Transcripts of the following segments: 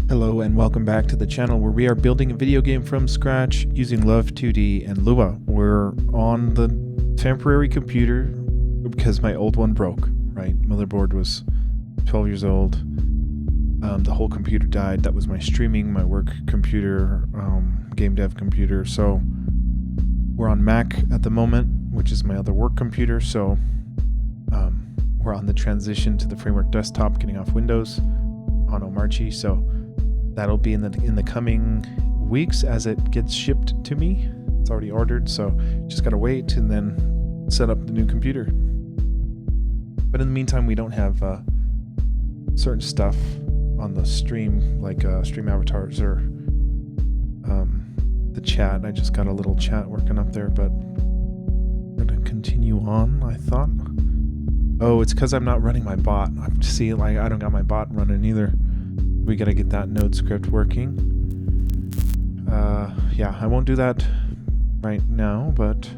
Hello and welcome back to the channel where we are building a video game from scratch using Love2d and Lua. We're on the temporary computer because my old one broke, right? Motherboard was 12 years old. The whole computer died. That was my streaming, my work computer, game dev computer. So we're on Mac at the moment, which is my other work computer. So we're on the transition to the framework desktop, getting off Windows on Omarchi. So that'll be in the coming weeks as it gets shipped to me. It's already ordered, so just gotta wait and then set up the new computer. But in the meantime, we don't have certain stuff on the stream, like stream avatars or the chat. I just got a little chat working up there, but I'm gonna continue on, I thought. Oh, it's because I'm not running my bot. See, like, I don't got my bot running either. We gotta get that node script working. Yeah, I won't do that right now, but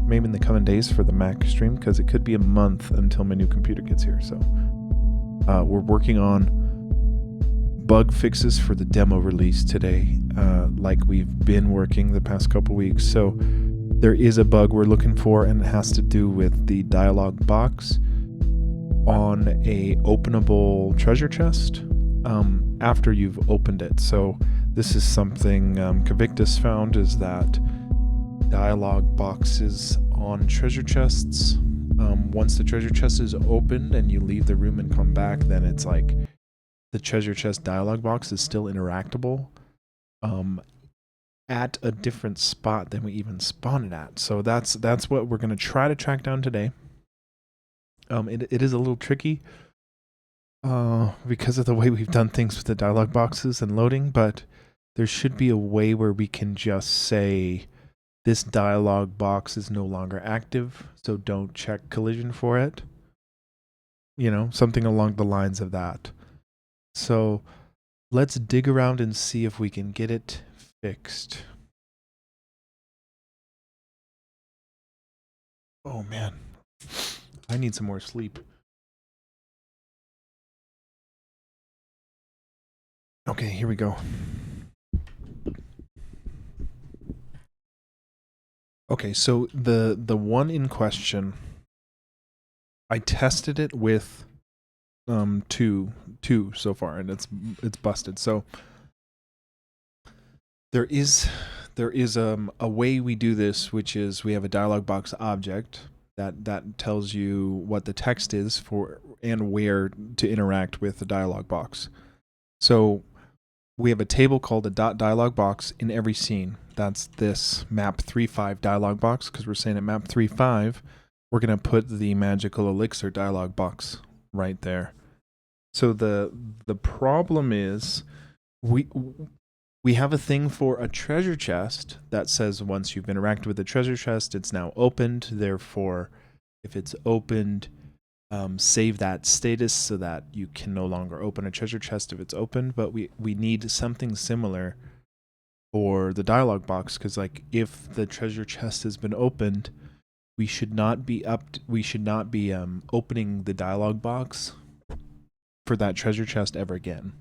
maybe in the coming days for the Mac stream, because it could be a month until my new computer gets here. So we're working on bug fixes for the demo release today, like we've been working the past couple weeks. So there is a bug we're looking for, and it has to do with the dialog box on a openable treasure chest after you've opened it. So this is something Cavictus found, is that dialog boxes on treasure chests, once the treasure chest is opened and you leave the room and come back, then it's like the treasure chest dialog box is still interactable at a different spot than we even spawned it at. So that's what we're going to try to track down today. It is a little tricky because of the way we've done things with the dialog boxes and loading, but there should be a way where we can just say this dialog box is no longer active, so don't check collision for it. You know, something along the lines of that. So let's dig around and see if we can get it fixed. Oh man, I need some more sleep. Okay, here we go. Okay, so the one in question, I tested it with two so far, and it's busted. So there is a way we do this, which is we have a dialog box object that tells you what the text is for and where to interact with the dialog box. So we have a table called a .dialog box in every scene. That's this map 3.5 dialog box, because we're saying at map 3.5 we're going to put the magical elixir dialog box right there. So the problem is we have a thing for a treasure chest that says once you've interacted with the treasure chest, it's now opened. Therefore, if it's opened, save that status so that you can no longer open a treasure chest if it's opened. But we need something similar for the dialog box, because like if the treasure chest has been opened, we should not be opening the dialog box for that treasure chest ever again.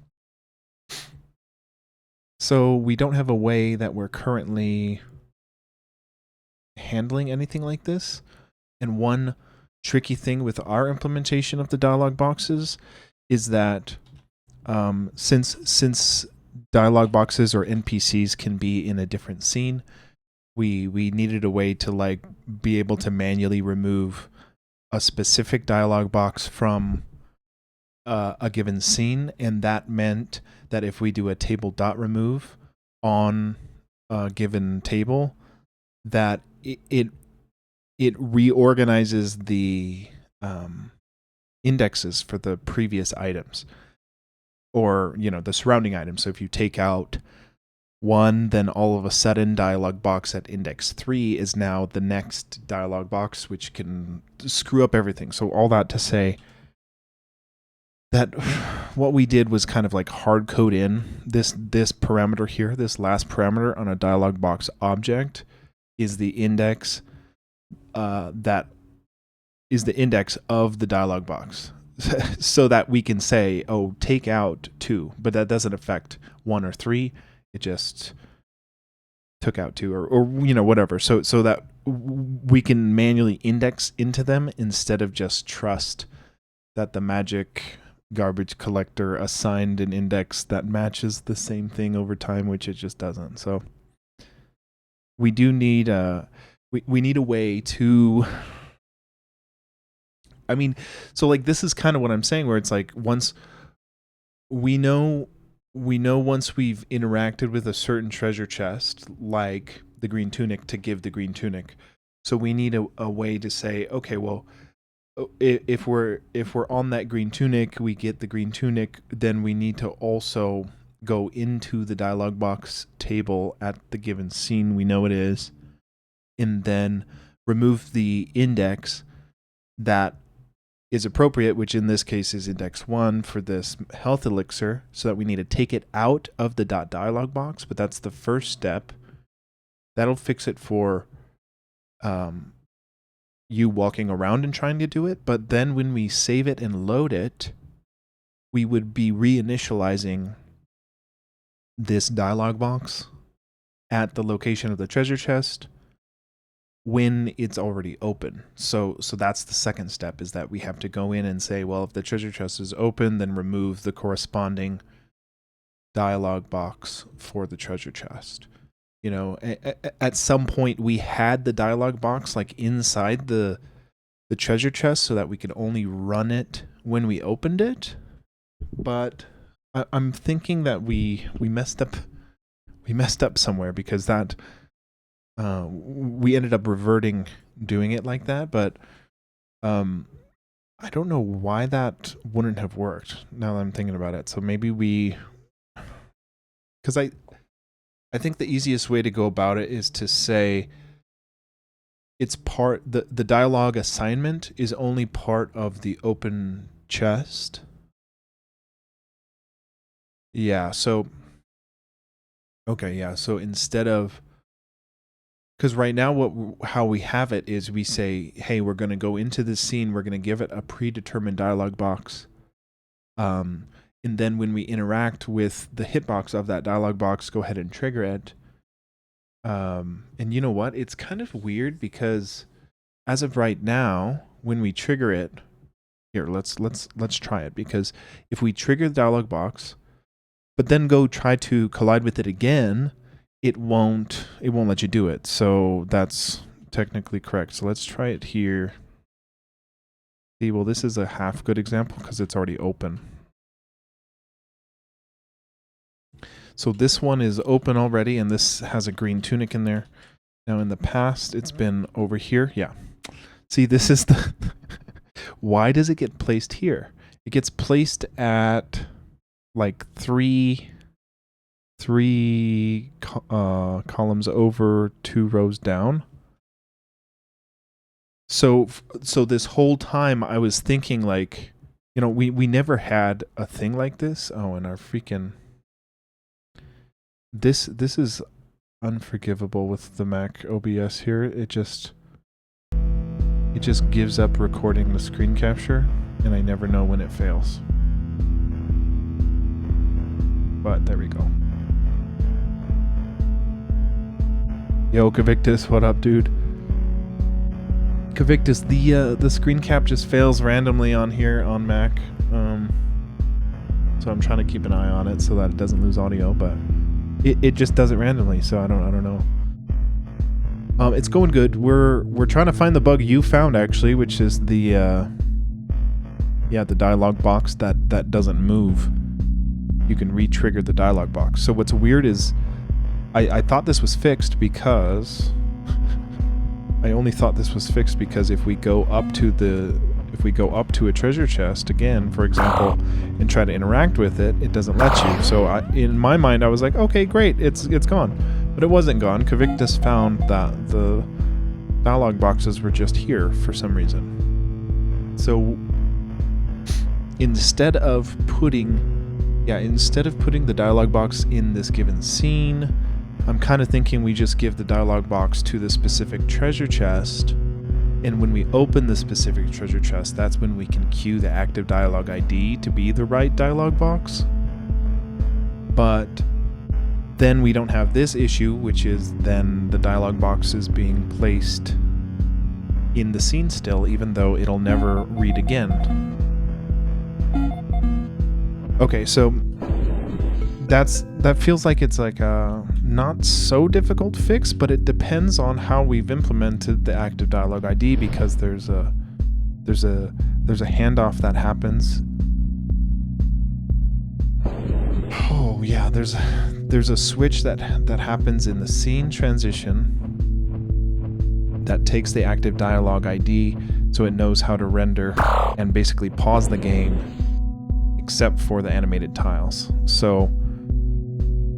So we don't have a way that we're currently handling anything like this. And one tricky thing with our implementation of the dialog boxes is that since dialog boxes or NPCs can be in a different scene, we needed a way to like be able to manually remove a specific dialog box from a given scene, and that meant that if we do a table dot remove on a given table, that it reorganizes the indexes for the previous items, or the surrounding items. So if you take out one, then all of a sudden dialog box at index 3 is now the next dialog box, which can screw up everything. So all that to say that what we did was kind of like hard code in this parameter here. This last parameter on a dialog box object is the index that is the index of the dialog box. so that we can say, oh, take out 2, but that doesn't affect 1 or 3. It just took out 2 or whatever. So that we can manually index into them instead of just trust that the magic garbage collector assigned an index that matches the same thing over time, which it just doesn't. So we do need we need a way to, I mean, so like this is kind of what I'm saying, where it's like once we know once we've interacted with a certain treasure chest, like the green tunic, to give the green tunic. So we need a way to say, okay, well, if we're on that green tunic, we get the green tunic, then we need to also go into the dialog box table at the given scene we know it is, and then remove the index that is appropriate, which in this case is index 1 for this health elixir, so that we need to take it out of the .dialog box, but that's the first step. That'll fix it for you walking around and trying to do it, but then when we save it and load it, we would be reinitializing this dialog box at the location of the treasure chest when it's already open. So that's the second step, is that we have to go in and say, well, if the treasure chest is open, then remove the corresponding dialog box for the treasure chest. You know, at some point we had the dialog box like inside the treasure chest so that we could only run it when we opened it. But I'm thinking that we messed up somewhere, because that we ended up reverting doing it like that, but I don't know why that wouldn't have worked now that I'm thinking about it. So maybe because I think the easiest way to go about it is to say it's the dialogue assignment is only part of the open chest. Yeah, so okay, yeah, so instead of, because right now how we have it is we say, hey, we're going to go into this scene, we're going to give it a predetermined dialog box, and then when we interact with the hitbox of that dialog box, go ahead and trigger it. And you know what? It's kind of weird, because as of right now, when we trigger it, here, let's try it, because if we trigger the dialog box, but then go try to collide with it again, it won't let you do it. So that's technically correct. So let's try it here. See, well, this is a half good example because it's already open. So this one is open already, and this has a green tunic in there. Now in the past, it's been over here. Yeah. See, this is the... Why does it get placed here? It gets placed at like three columns over, 2 rows down. So this whole time I was thinking, like, you know, we never had a thing like this. Oh, and our freaking... This is unforgivable with the Mac OBS here. It just gives up recording the screen capture, and I never know when it fails. But there we go. Yo, Cavictus, what up, dude? Cavictus, the screen cap just fails randomly on here on Mac. So I'm trying to keep an eye on it so that it doesn't lose audio, but it just does it randomly, so I don't know. It's going good. We're trying to find the bug you found, actually, which is the dialog box that doesn't move. You can re-trigger the dialog box. So what's weird is I thought this was fixed because I only thought this was fixed because if we go up to a treasure chest again, for example, and try to interact with it, it doesn't let you. So in my mind, I was like, okay, great, it's gone. But it wasn't gone. Cavictus found that the dialog boxes were just here for some reason. So instead of putting the dialog box in this given scene, I'm kind of thinking we just give the dialog box to the specific treasure chest And when we open the specific treasure chest, that's when we can cue the active dialogue ID to be the right dialogue box. But then we don't have this issue, which is then the dialogue box is being placed in the scene still, even though it'll never read again. Okay, so that feels like it's like a not so difficult fix, but it depends on how we've implemented the active dialogue ID, because there's a handoff that happens. Oh yeah, there's a switch that happens in the scene transition that takes the active dialogue ID so it knows how to render and basically pause the game except for the animated tiles. So,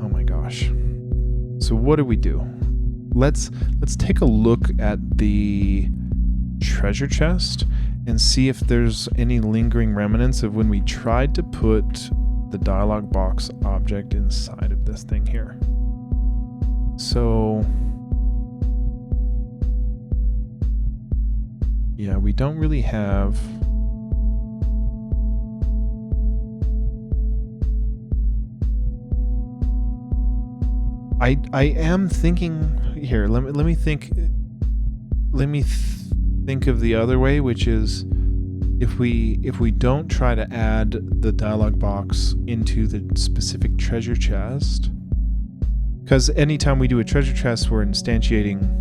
oh my gosh. So what do we do? Let's take a look at the treasure chest and see if there's any lingering remnants of when we tried to put the dialog box object inside of this thing here. So yeah, we don't really have I am thinking here, let me think of the other way, which is if we don't try to add the dialog box into the specific treasure chest, because anytime we do a treasure chest, we're instantiating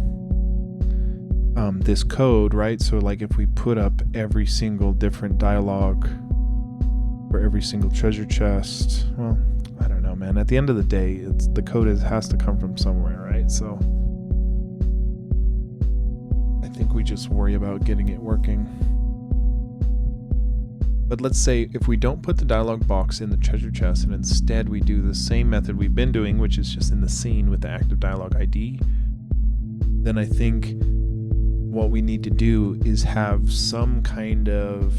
this code, right? So like if we put up every single different dialogue for every single treasure chest, well, I don't know, man. At the end of the day, the code has to come from somewhere, right? So I think we just worry about getting it working. But let's say if we don't put the dialog box in the treasure chest and instead we do the same method we've been doing, which is just in the scene with the active dialog ID, then I think what we need to do is have some kind of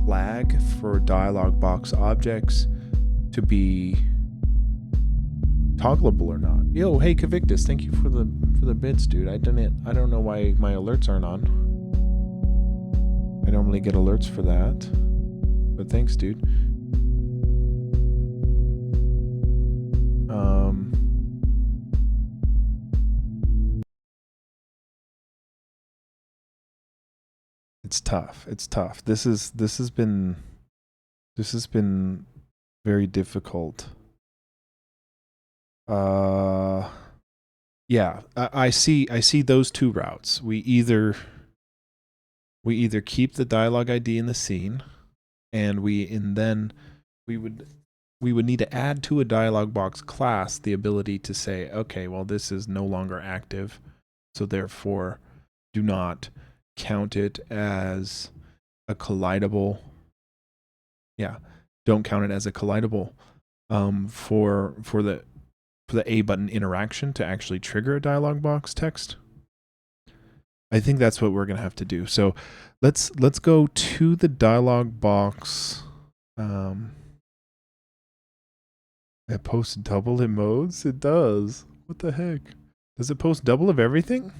flag for dialog box objects to be toggleable or not. Yo, hey Kavictus, thank you for the bits, dude. I don't know why my alerts aren't on. I normally get alerts for that, but thanks, dude. It's tough. It's tough. This has been very difficult. Yeah, I see those two routes. We either keep the dialog ID in the scene, and then we would need to add to a dialog box class the ability to say, okay, well, this is no longer active, so therefore do not count it as a collidable. Yeah, don't count it as a collidable for the A button interaction to actually trigger a dialog box text. I think that's what we're gonna have to do. So let's go to the dialog box. It posts double emotes? It does. What the heck? Does it post double of everything?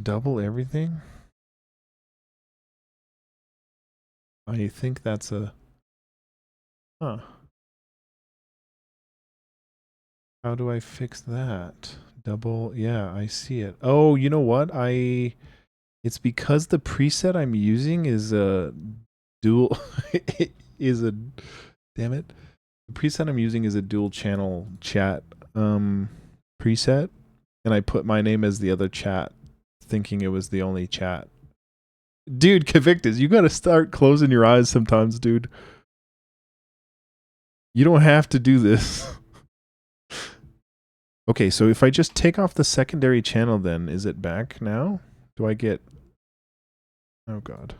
Double everything? I think that's a... Huh. How do I fix that? Double... Yeah, I see it. Oh, you know what? It's because the preset I'm using is a dual... Damn it. The preset I'm using is a dual channel chat preset. And I put my name as the other chat, thinking it was the only chat. Dude, Kavictus, you gotta start closing your eyes sometimes, dude. You don't have to do this. Okay, so if I just take off the secondary channel, then is it back now? Do I get... Oh god.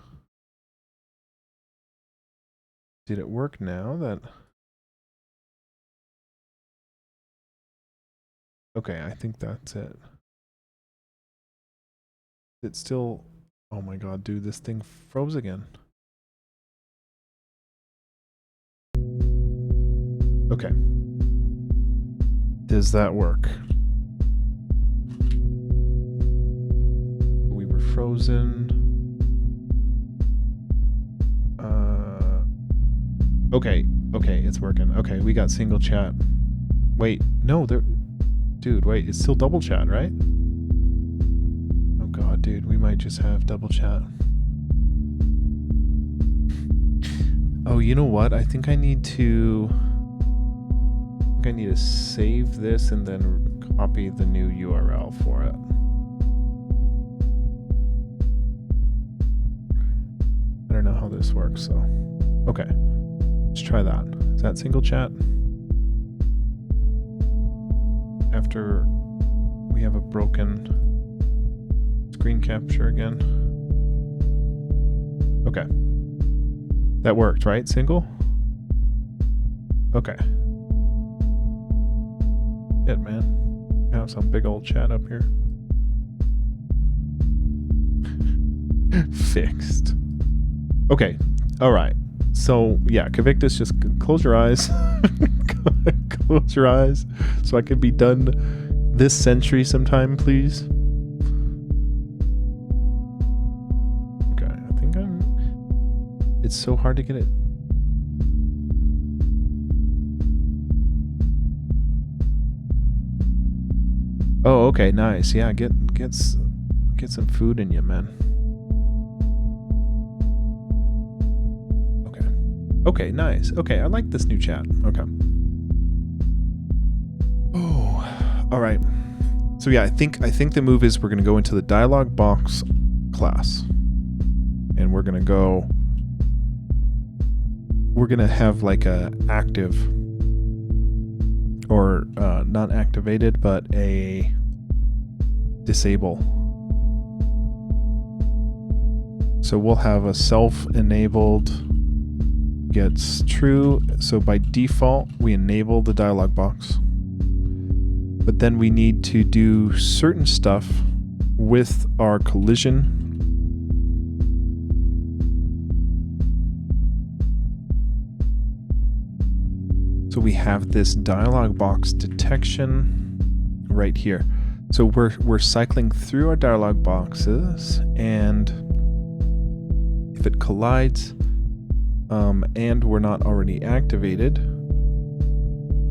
Did it work now? Okay, I think that's it. It's still... Oh my god, dude, this thing froze again. Okay. Does that work? We were frozen. Okay, it's working. Okay, we got single chat. Wait, no, dude, wait, it's still double chat, right? Oh god, dude, we might just have double chat. Oh, you know what? I think I need to save this and then copy the new URL for it. I don't know how this works, so. Okay, let's try that. Is that single chat? After we have a broken screen capture again. Okay. That worked, right? Single? Okay. Good, man. Have some big old chat up here. Fixed. Okay. All right. So, yeah, Cavictus, just close your eyes. Close your eyes so I can be done this century sometime, please. Okay, I think it's so hard to get it. Oh, okay, nice. Yeah, get some food in you, man. Okay, nice. Okay, I like this new chat. Okay. Oh, all right. So yeah, I think the move is we're gonna go into the dialog box class, and we're gonna have like a active, or not activated, but a disable. So we'll have a self-enabled gets true. So by default, we enable the dialog box. But then we need to do certain stuff with our collision. So we have this dialog box detection right here. So we're cycling through our dialog boxes, and if it collides, and we're not already activated,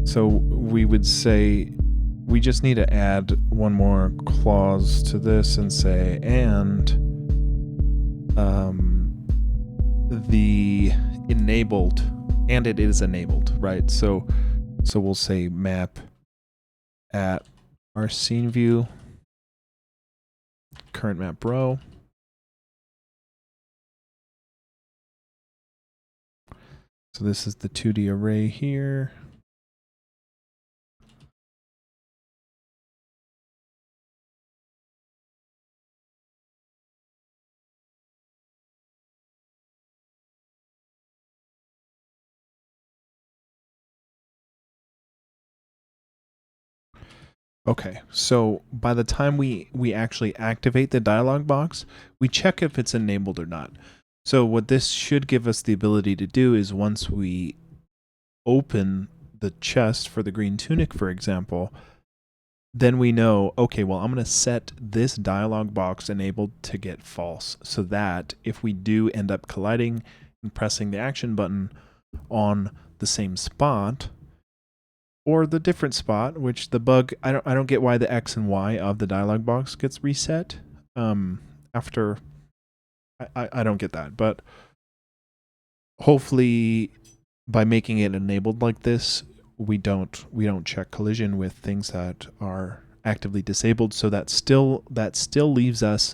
so we would say we just need to add one more clause to this and say, and the enabled, and it is enabled, right? So we'll say map at our scene view, current map row. So this is the 2D array here. Okay, so by the time we actually activate the dialog box, we check if it's enabled or not. So what this should give us the ability to do is once we open the chest for the green tunic, for example, then we know, okay, well, I'm going to set this dialog box enabled to get false, so that if we do end up colliding and pressing the action button on the same spot, or the different spot, which the bug, I don't get why the X and Y of the dialog box gets reset after. I don't get that, but hopefully by making it enabled like this, we don't check collision with things that are actively disabled. So that still leaves us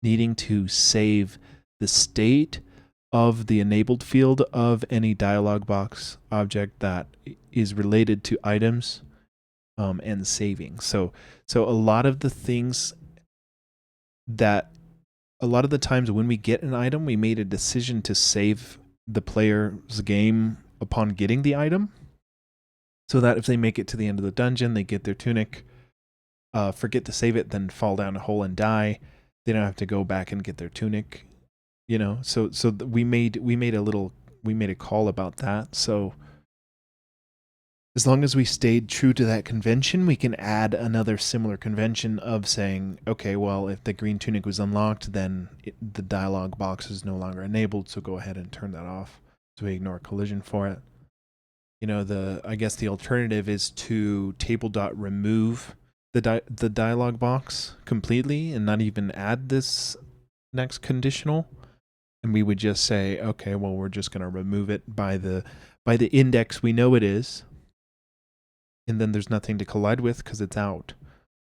needing to save the state of the enabled field of any dialog box object that is related to items, and saving. So a lot of the things that a lot of the times when we get an item, we made a decision to save the player's game upon getting the item, so that if they make it to the end of the dungeon, they get their tunic, forget to save it, then fall down a hole and die. They don't have to go back and get their tunic. You know, so we made a call about that. So as long as we stayed true to that convention, we can add another similar convention of saying, okay, well, if the green tunic was unlocked, then the dialogue box is no longer enabled, so go ahead and turn that off. So we ignore collision for it. You know, I guess the alternative is to table.remove the dialogue box completely and not even add this next conditional. And we would just say, okay, well, we're just going to remove it by the index we know it is. And then there's nothing to collide with because it's out.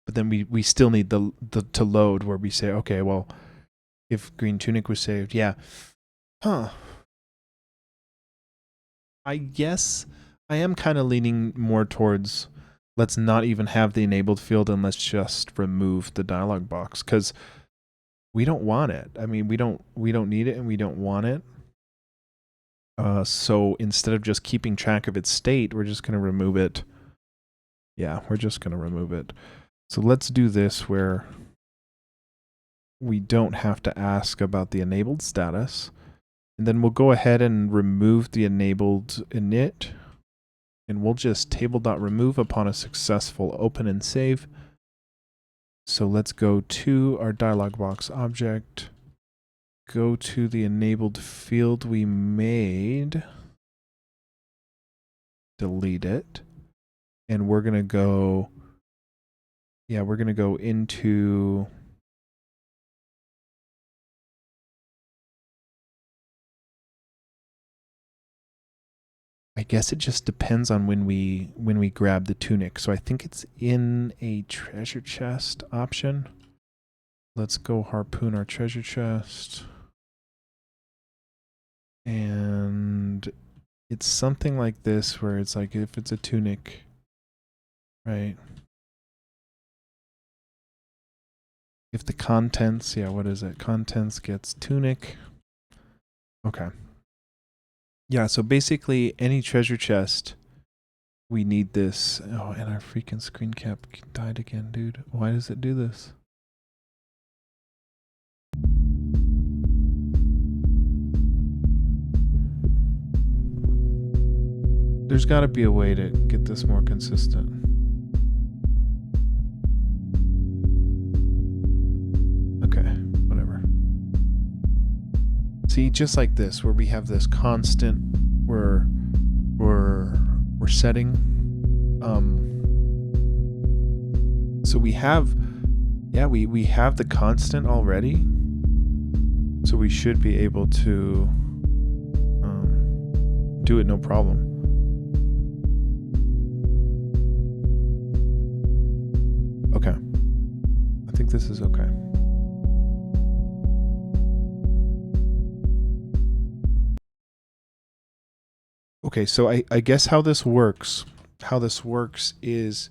But then we still need the to load where we say, okay, well, if green tunic was saved, yeah. I guess I am kind of leaning more towards let's not even have the enabled field and let's just remove the dialog box because we don't want it. I mean, we don't need it and we don't want it. So instead of just keeping track of its state, we're just going to remove it. Yeah, we're just going to remove it. So let's do this where we don't have to ask about the enabled status. And then we'll go ahead and remove the enabled init. And we'll just table.remove upon a successful open and save. So let's go to our dialog box object. Go to the enabled field we made. Delete it. And we're going to go, yeah, we're going to go into, I guess it just depends on when we grab the tunic. So I think it's in a treasure chest option. Let's go harpoon our treasure chest. And it's something like this where it's like if it's a tunic, right? If the contents, yeah, what is it? Contents gets tunic. Okay. Yeah, so basically any treasure chest, we need this. Oh, and our freaking screen cap died again, dude. Why does it do this? There's got to be a way to get this more consistent. Okay, whatever. See, just like this, where we have this constant, we're setting. So we have, yeah, we have the constant already. So we should be able to do it no problem. Okay. I think this is okay. Okay, so I guess how this works is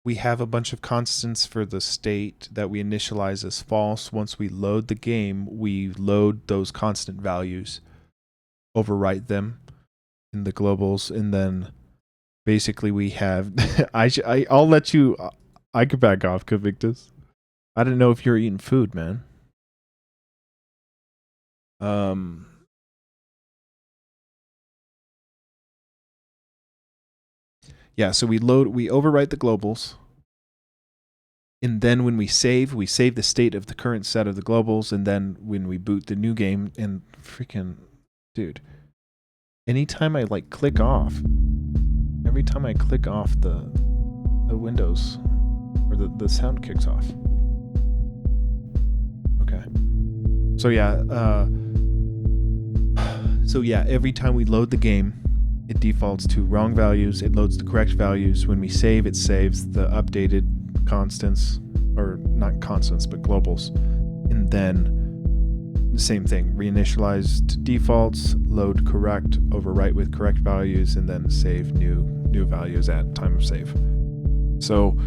we have a bunch of constants for the state that we initialize as false. Once we load the game, we load those constant values, overwrite them in the globals, and then basically we have I'll let you I could back off, Convictus. I didn't know if you're eating food, man. Yeah, so we overwrite the globals. And then when we save the state of the current set of the globals, and then when we boot the new game, and freaking dude. Anytime I like click off, every time I click off the windows, or the sound kicks off. Okay. So yeah, every time we load the game, it defaults to wrong values. It loads the correct values. When we save, it saves the updated constants, or not constants, but globals. And then the same thing, reinitialize to defaults, load correct, overwrite with correct values, and then save new values at time of save. So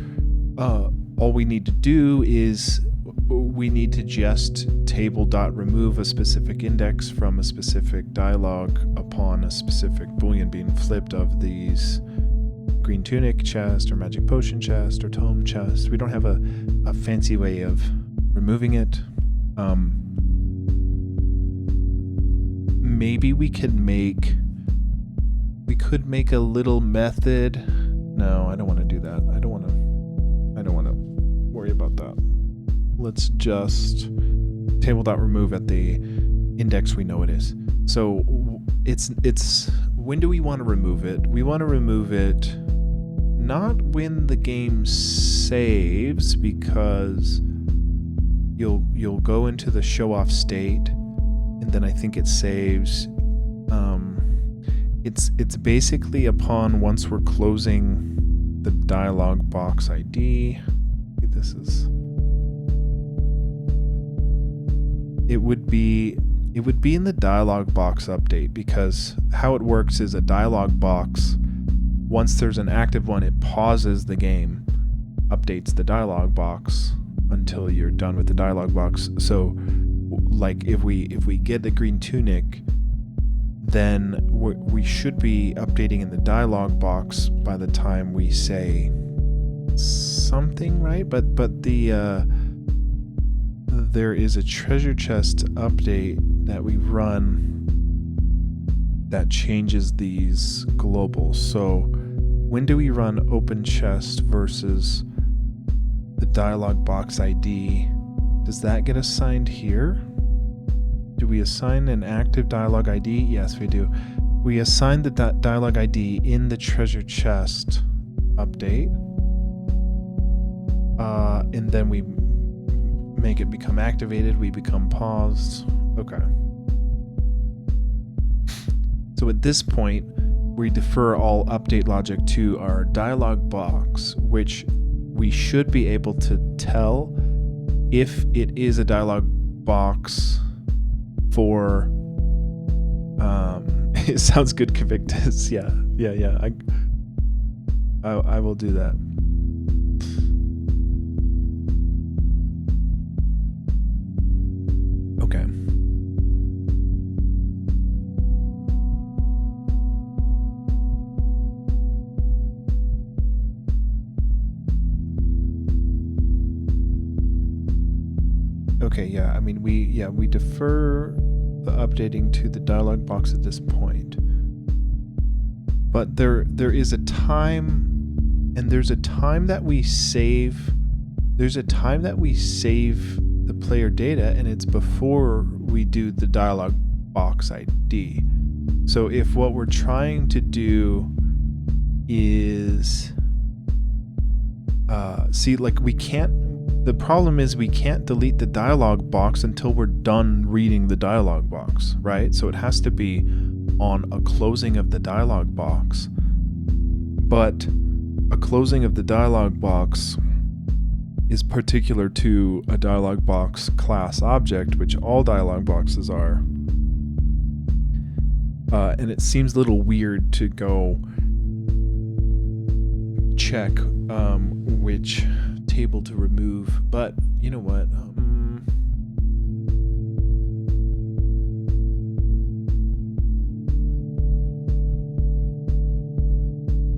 all we need to do is we need to just table.remove a specific index from a specific dialog upon a specific boolean being flipped of these green tunic chest or magic potion chest or tome chest. We don't have a fancy way of removing it. Maybe we could make a little method No, I don't want to do that. I don't want to worry about that. Let's just table.remove at the index we know it is. So it's when do we want to remove it? We want to remove it not when the game saves, because you'll go into the show off state, and then I think it saves. It's basically upon once we're closing the dialog box ID. It would be in the dialog box update, because how it works is a dialog box, once there's an active one, it pauses the game, updates the dialog box until you're done with the dialog box. So like if we get the green tunic, then we should be updating in the dialog box by the time we say something, right? But there is a treasure chest update that we run that changes these globals. So when do we run open chest versus the dialog box ID? Does that get assigned here? Do we assign an active dialog ID? Yes, we do. We assign the dialog ID in the treasure chest update, and then we make it become activated. We become paused. Okay. So at this point, we defer all update logic to our dialog box, which we should be able to tell if it is a dialog box for it sounds good, Convictus. Yeah. I will do that. Okay. Okay, yeah, I mean we defer the updating to the dialog box at this point. But there is a time, and there's a time that we save. There's a time that we save the player data, and it's before we do the dialog box ID. So if what we're trying to do is the problem is we can't delete the dialog box until we're done reading the dialog box, right? So it has to be on a closing of the dialog box. But a closing of the dialog box is particular to a dialog box class object, which all dialog boxes are. And it seems a little weird to go check which table to remove, but you know what?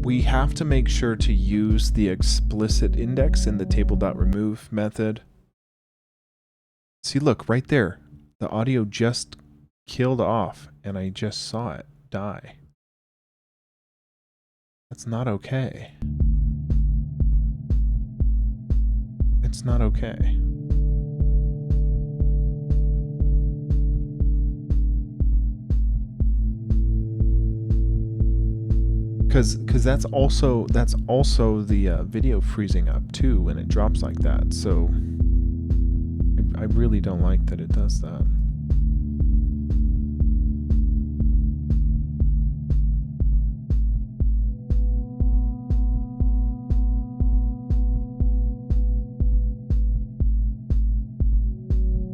We have to make sure to use the explicit index in the table.remove method. See, look, right there. The audio just killed off, and I just saw it die. That's not okay. It's not okay. Because that's also the video freezing up too when it drops like that. So I really don't like that it does that.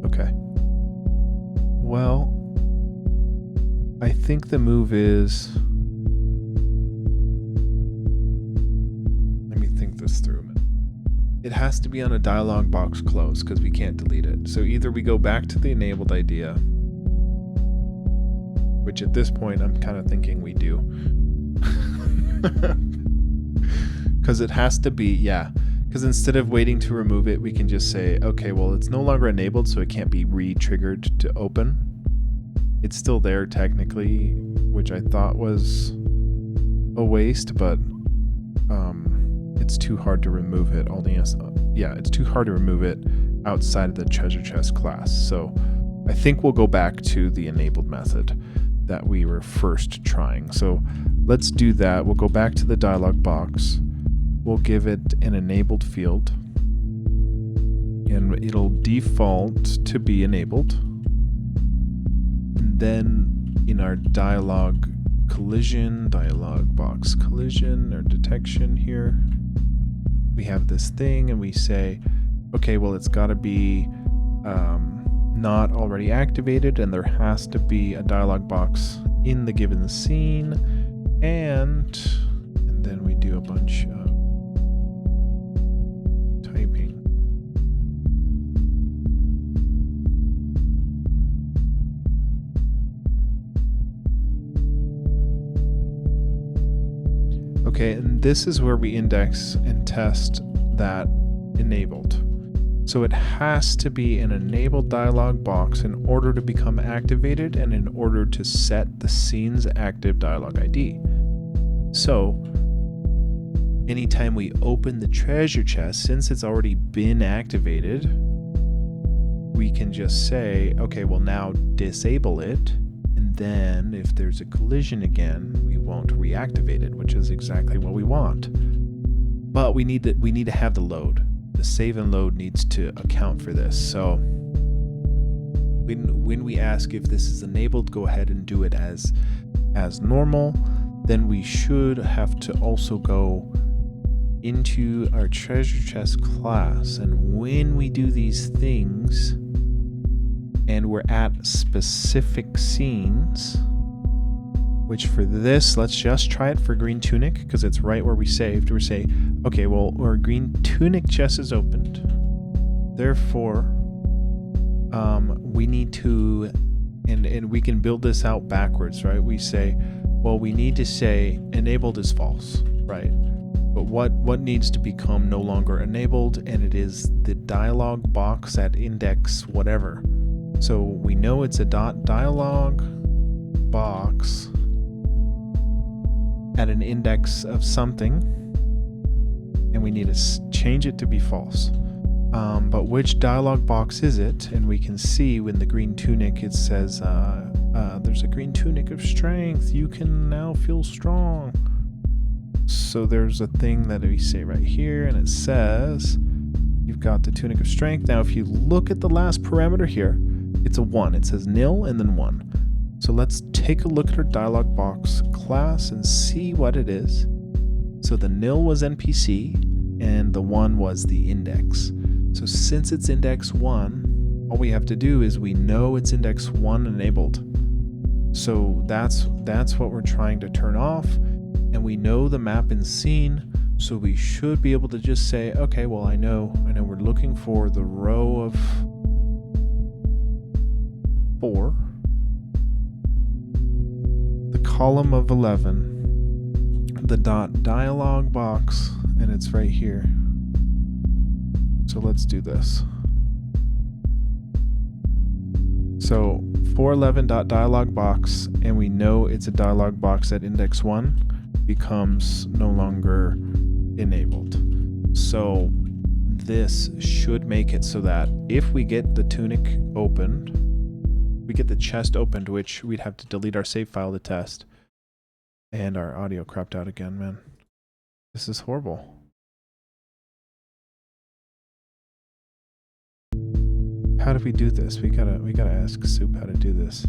Okay. Well, I think the move is... this through a minute. It has to be on a dialog box close because we can't delete it. So either we go back to the enabled idea, which at this point I'm kind of thinking we do. Because it has to be, yeah. Because instead of waiting to remove it, we can just say, okay, well, it's no longer enabled, so it can't be re-triggered to open. It's still there technically, which I thought was a waste, but it's too hard to remove it. It's too hard to remove it outside of the treasure chest class. So I think we'll go back to the enabled method that we were first trying. So let's do that. We'll go back to the dialog box. We'll give it an enabled field, and it'll default to be enabled. And then in our dialog box collision or detection here, we have this thing and we say, okay, well, it's got to be not already activated, and there has to be a dialog box in the given scene, and then we do a bunch of typing. Okay, and this is where we index and test that enabled. So it has to be an enabled dialog box in order to become activated and in order to set the scene's active dialog ID. So anytime we open the treasure chest, since it's already been activated, we can just say, okay, well, now disable it. And then if there's a collision again, we won't reactivate it, which is exactly what we want. But we need to have the load. The save and load needs to account for this. So when we ask if this is enabled, go ahead and do it as normal. Then we should have to also go into our treasure chest class. And when we do these things and we're at specific scenes, which for this, let's just try it for green tunic because it's right where we saved. We say, okay, well, our green tunic chest is opened. Therefore, we need to, and we can build this out backwards, right? We say, well, we need to say enabled is false, right? But what needs to become no longer enabled, and it is the dialog box at index whatever. So we know it's a dialog box at an index of something, and we need to change it to be false. But which dialog box is it? And we can see when the green tunic, it says there's a green tunic of strength. You can now feel strong. So there's a thing that we say right here, and it says you've got the tunic of strength. Now if you look at the last parameter here, it's a 1. It says nil and then 1. So let's take a look at our dialog box class and see what it is. So the nil was NPC and the 1 was the index. So since it's index 1, all we have to do is we know it's index 1 enabled. So that's what we're trying to turn off, and we know the map in scene, so we should be able to just say, okay, well, I know we're looking for the row of 4. Column of 11, the dialog box, and it's right here. So let's do this. So 411.dialog box, and we know it's a dialog box at index 1, becomes no longer enabled. So this should make it so that if we get the tunic opened, we get the chest opened, which we'd have to delete our save file to test. And our audio cropped out again, man. This is horrible. How do we do this? We gotta ask Soup how to do this.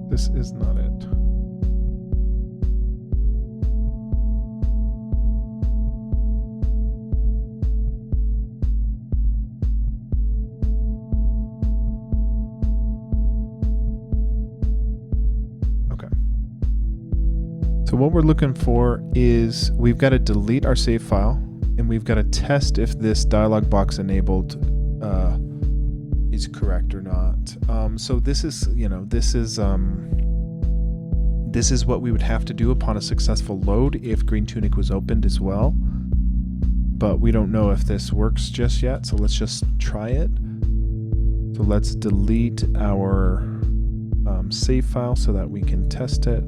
This is not it. So what we're looking for is we've got to delete our save file, and we've got to test if this dialog box enabled is correct or not. So this is, you know, this is what we would have to do upon a successful load if Green Tunic was opened as well. But we don't know if this works just yet, so let's just try it. So let's delete our save file so that we can test it.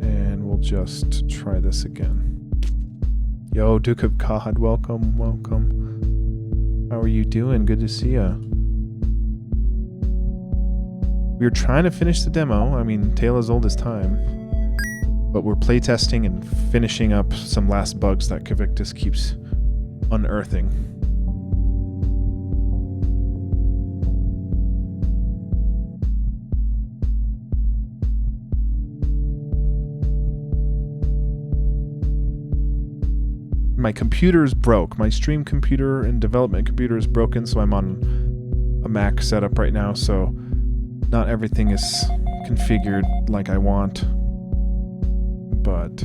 And we'll just try this again. Yo, Duke of God, welcome, welcome. How are you doing? Good to see ya. We're trying to finish the demo. I mean, tale as old as time. But we're playtesting and finishing up some last bugs that Kavictus keeps unearthing. My computer is broke. My stream computer and development computer is broken, so I'm on a Mac setup right now, so not everything is configured like I want. But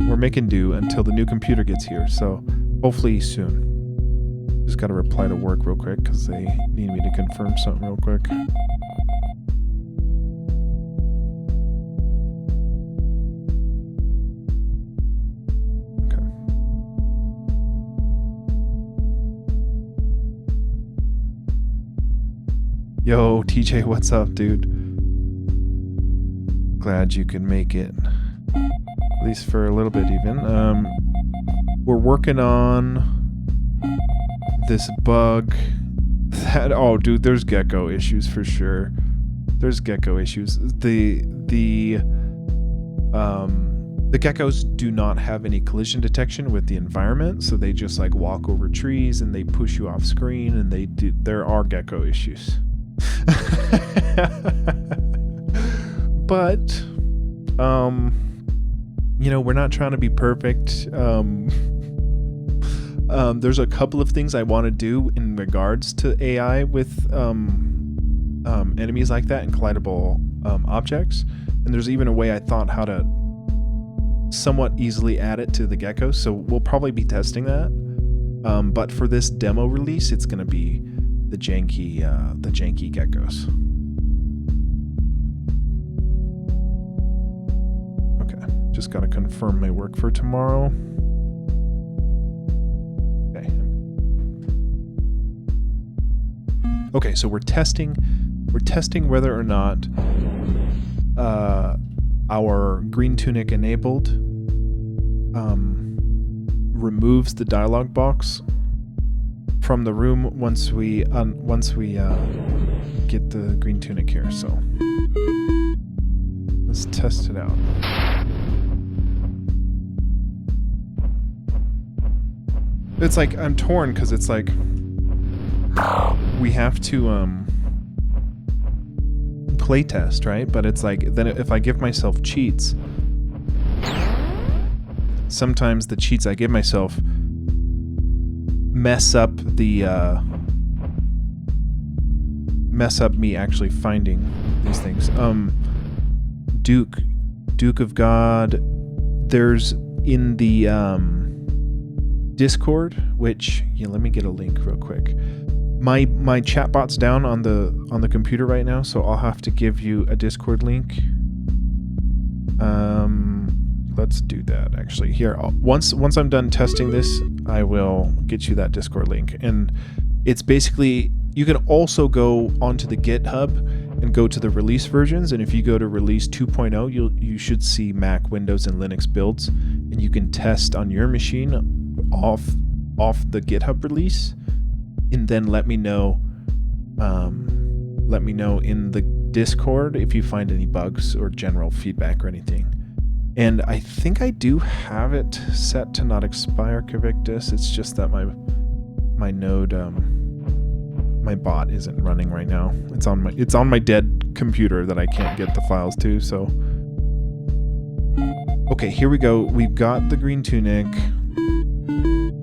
we're making do until the new computer gets here, so hopefully soon. Just gotta reply to work real quick because they need me to confirm something real quick. Yo, TJ, what's up, dude? Glad you can make it. At least for a little bit, even. We're working on this bug that... Oh, dude, there's gecko issues for sure. There's gecko issues. The geckos do not have any collision detection with the environment, so they just like walk over trees and they push you off screen, and there are gecko issues. But you know, we're not trying to be perfect. There's a couple of things I want to do in regards to AI with enemies like that and collidable objects, and there's even a way I thought how to somewhat easily add it to the geckos, so we'll probably be testing that. But for this demo release, it's going to be the janky geckos. Okay, just gotta confirm my work for tomorrow. Okay, so we're testing whether or not our Green Tunic enabled removes the dialog box from the room once we get the Green Tunic here. So let's test it out. It's like I'm torn because it's like we have to play test, right? But it's like then if I give myself cheats, sometimes the cheats I give myself mess up me actually finding these things. Duke of God, there's in the Discord, which let me get a link real quick. My chatbot's down on the computer right now, so I'll have to give you a Discord link. Let's do that actually. Here, once I'm done testing this, I will get you that Discord link. And it's basically, you can also go onto the GitHub and go to the release versions, and if you go to release 2.0, you should see Mac, Windows, and Linux builds, and you can test on your machine off the GitHub release, and then let me know in the Discord if you find any bugs or general feedback or anything. And I think I do have it set to not expire, Kavictus. It's just that my node, my bot isn't running right now. It's on my dead computer that I can't get the files to. So, okay, here we go. We've got the Green Tunic.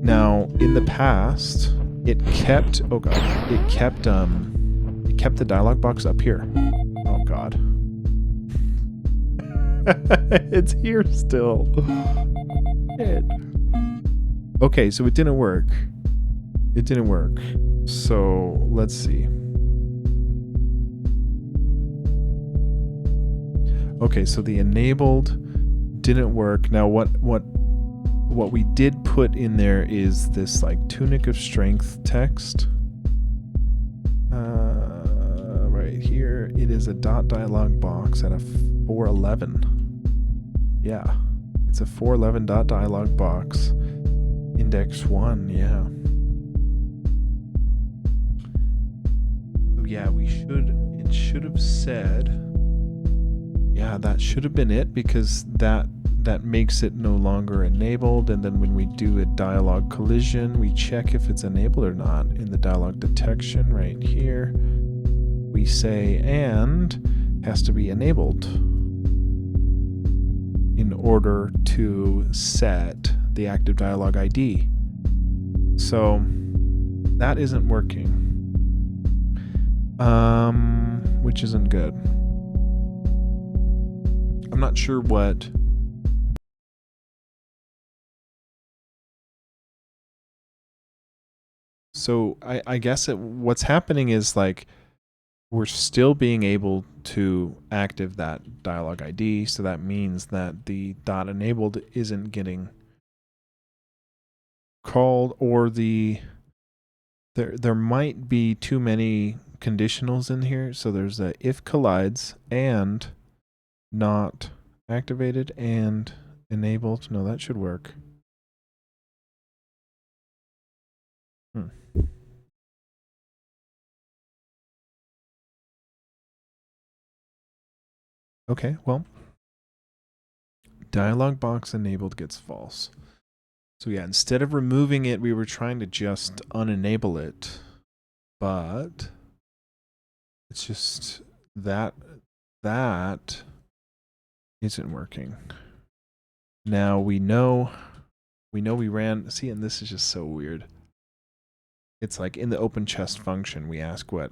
Now, in the past, it kept the dialog box up here. Oh God. It's here still. Shit. Okay, so it didn't work. It didn't work. So let's see. Okay, so the enabled didn't work. Now what we did put in there is this like tunic of strength text. Right here, it is a dot dialog box at a 411. Yeah, it's a 411 dot dialog box. Index 1, yeah. So yeah, it should have said, yeah, that should have been it, because that makes it no longer enabled. And then when we do a dialog collision, we check if it's enabled or not in the dialog detection right here. We say and has to be enabled in order to set the active dialog ID. So that isn't working, which isn't good. I'm not sure what. So I guess what's happening is like we're still being able to active that dialog ID. So that means that the dot enabled isn't getting called, or there might be too many conditionals in here. So there's a if collides and not activated and enabled. No, that should work. Okay, well, dialog box enabled gets false. So yeah, instead of removing it, we were trying to just unenable it, but it's just that isn't working. Now we know we ran, see, and this is just so weird. It's like in the open chest function, we ask what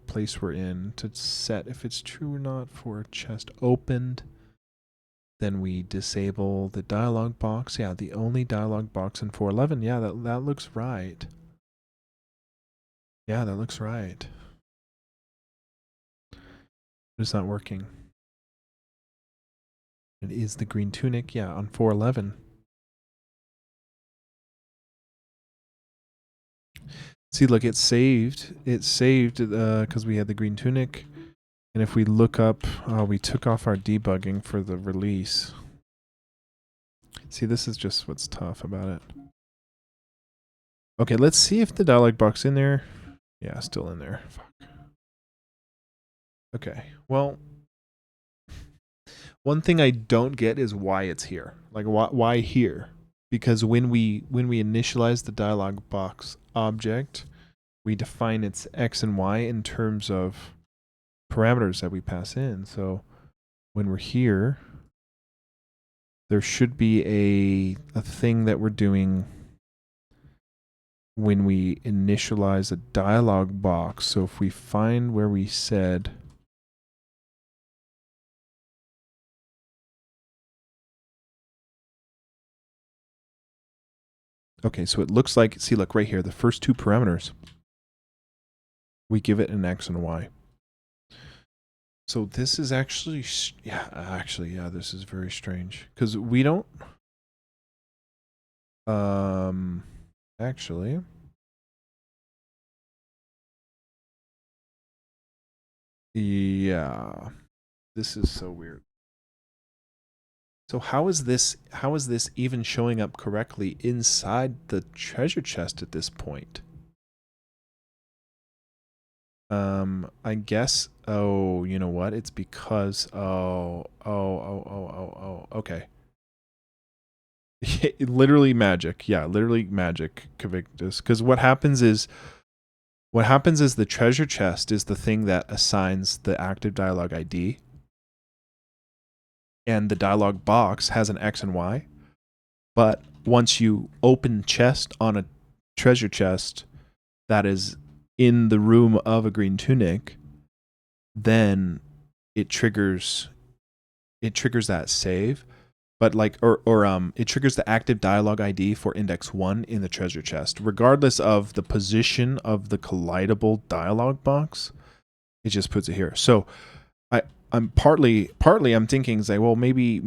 place we're in to set if it's true or not for a chest opened. Then we disable the dialog box. Yeah, the only dialog box in 411. Yeah, that looks right. Yeah, that looks right. It's not working. It is the green tunic. Yeah, on 411. See, look, it saved. It saved because we had the green tunic. And if we look up, we took off our debugging for the release. See, this is just what's tough about it. Okay, let's see if the dialog box in there. Yeah, still in there. Fuck. Okay, well, one thing I don't get is why it's here. Like, why here? Because when we initialize the dialog box object, we define its x and y in terms of parameters that we pass in. So when we're here, there should be a thing that we're doing when we initialize a dialog box. So if we find where we said okay, so it looks like, see, look right here, the first two parameters, we give it an x and a y. So this is actually, yeah, this is very strange because we don't, actually, yeah, this is so weird. So how is this even showing up correctly inside the treasure chest at this point? I guess, oh, you know what? It's because, okay. Literally magic. Yeah, literally magic, Cavictus. Because what happens is the treasure chest is the thing that assigns the active dialog ID. And the dialog box has an X and Y. But once you open chest on a treasure chest that is in the room of a green tunic, then it triggers it triggers that save, but like it triggers the active dialogue ID for index 1 in the treasure chest, regardless of the position of the collidable dialogue box. It just puts it here. So I'm partly I'm thinking is like, well, maybe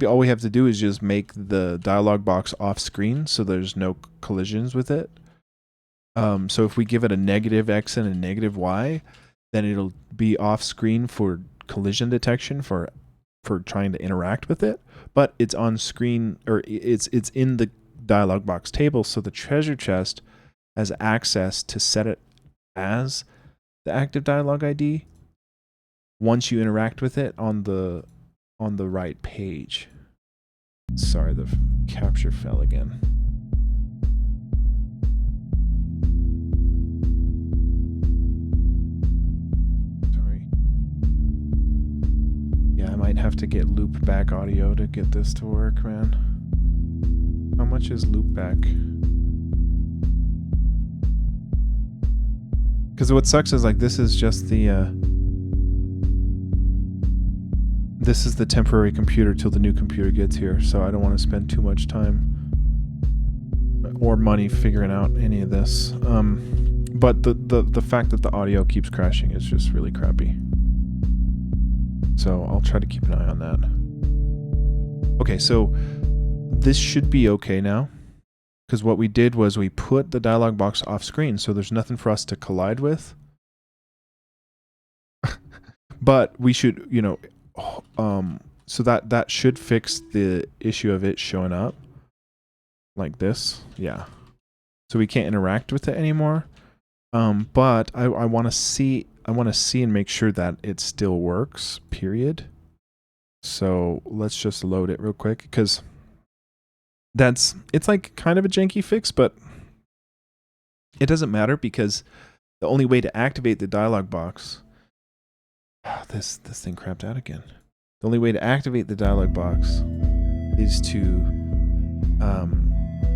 all we have to do is just make the dialogue box off screen so there's no collisions with it. So if we give it a negative X and a negative Y, then it'll be off screen for collision detection for trying to interact with it. But it's on screen, or it's in the dialogue box table, so the treasure chest has access to set it as the active dialogue ID once you interact with it on the right page. Sorry, the capture fell again. Sorry. Yeah, I might have to get loop back audio to get this to work, man. How much is loop back? Because what sucks is like this is just the this is the temporary computer till the new computer gets here, so I don't want to spend too much time or money figuring out any of this. But the fact that the audio keeps crashing is just really crappy. So I'll try to keep an eye on that. Okay, so this should be okay now, because what we did was we put the dialog box off screen, so there's nothing for us to collide with. But we should, you know, so that should fix the issue of it showing up like this. Yeah. So we can't interact with it anymore. But I want to see and make sure that it still works, period. So let's just load it real quick, because it's like kind of a janky fix, but it doesn't matter, because the only way to activate the dialog box, this thing crapped out again. The only way to activate the dialog box is to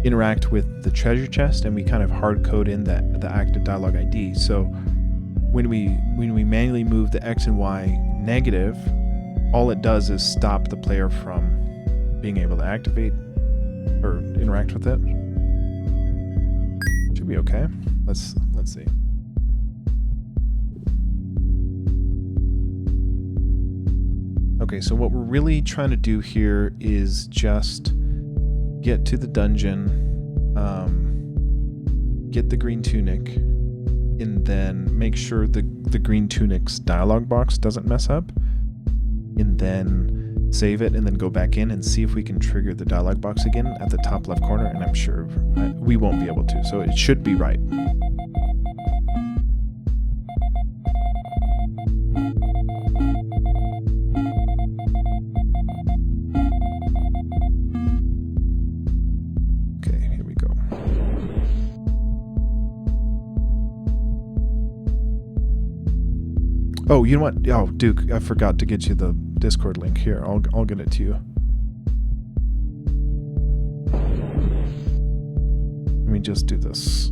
interact with the treasure chest, and we kind of hard code in the active dialog ID. So when we manually move the X and Y negative, all it does is stop the player from being able to activate or interact with it. Should be okay. Let's see. Okay, so what we're really trying to do here is just get to the dungeon, get the green tunic, and then make sure the green tunic's dialog box doesn't mess up, and then save it, and then go back in and see if we can trigger the dialog box again at the top left corner, and I'm sure we won't be able to, so it should be right. Oh, you know what? Oh, Duke, I forgot to get you the Discord link. Here, I'll get it to you. Let me just do this.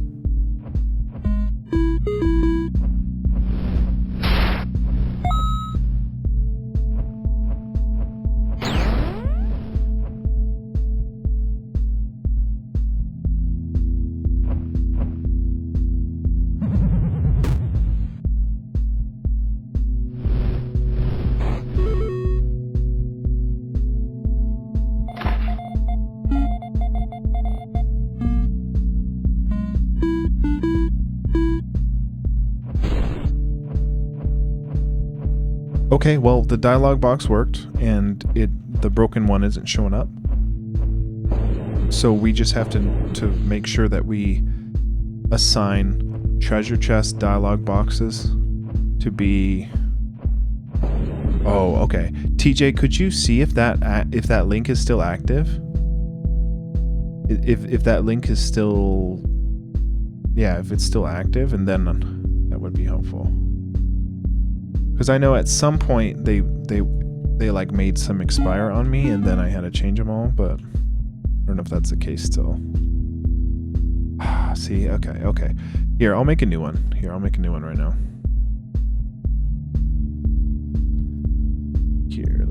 Okay, well, the dialog box worked, and the broken one isn't showing up. So we just have to make sure that we assign treasure chest dialog boxes to be... Oh, okay. TJ, could you see if that link is still active? If that link is still... Yeah, if it's still active, and then that would be helpful. Because I know at some point they like made some expire on me, and then I had to change them all, but I don't know if that's the case still. See, okay. Here, I'll make a new one. I'll make a new one right now.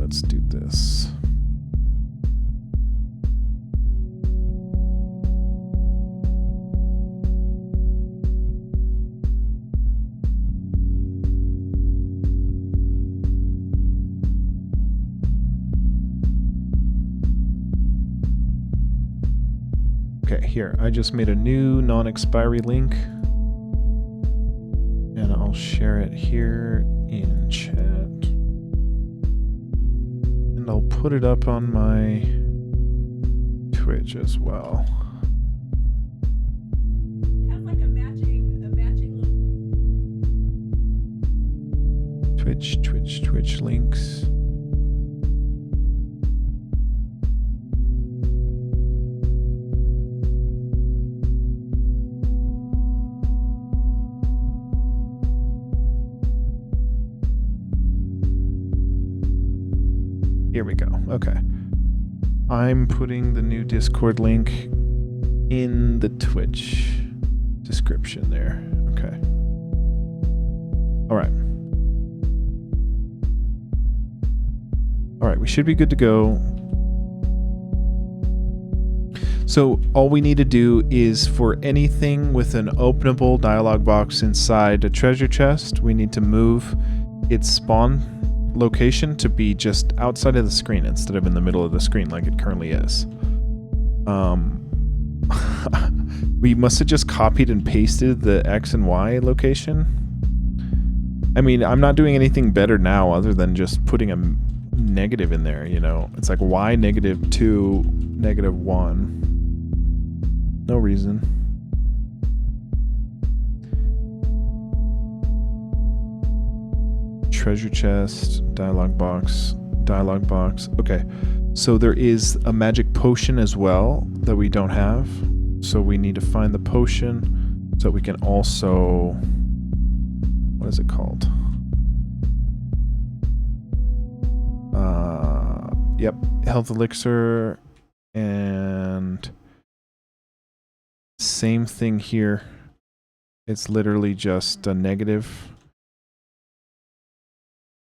let's do this. Okay, here, I just made a new non-expiry link. And I'll share it here in chat. And I'll put it up on my Twitch as well. Sounds like a matching Twitch links. Here we go. Okay. I'm putting the new Discord link in the Twitch description there. Okay. All right. All right, we should be good to go. So all we need to do is for anything with an openable dialog box inside a treasure chest, we need to move its spawn location to be just outside of the screen instead of in the middle of the screen like it currently is. We must have just copied and pasted the X and Y location. I mean, I'm not doing anything better now other than just putting a negative in there, you know? It's like Y -2, -1. No reason. Treasure chest, dialog box. Okay, so there is a magic potion as well that we don't have. So we need to find the potion so we can also, what is it called? Yep, health elixir, and same thing here. It's literally just a negative.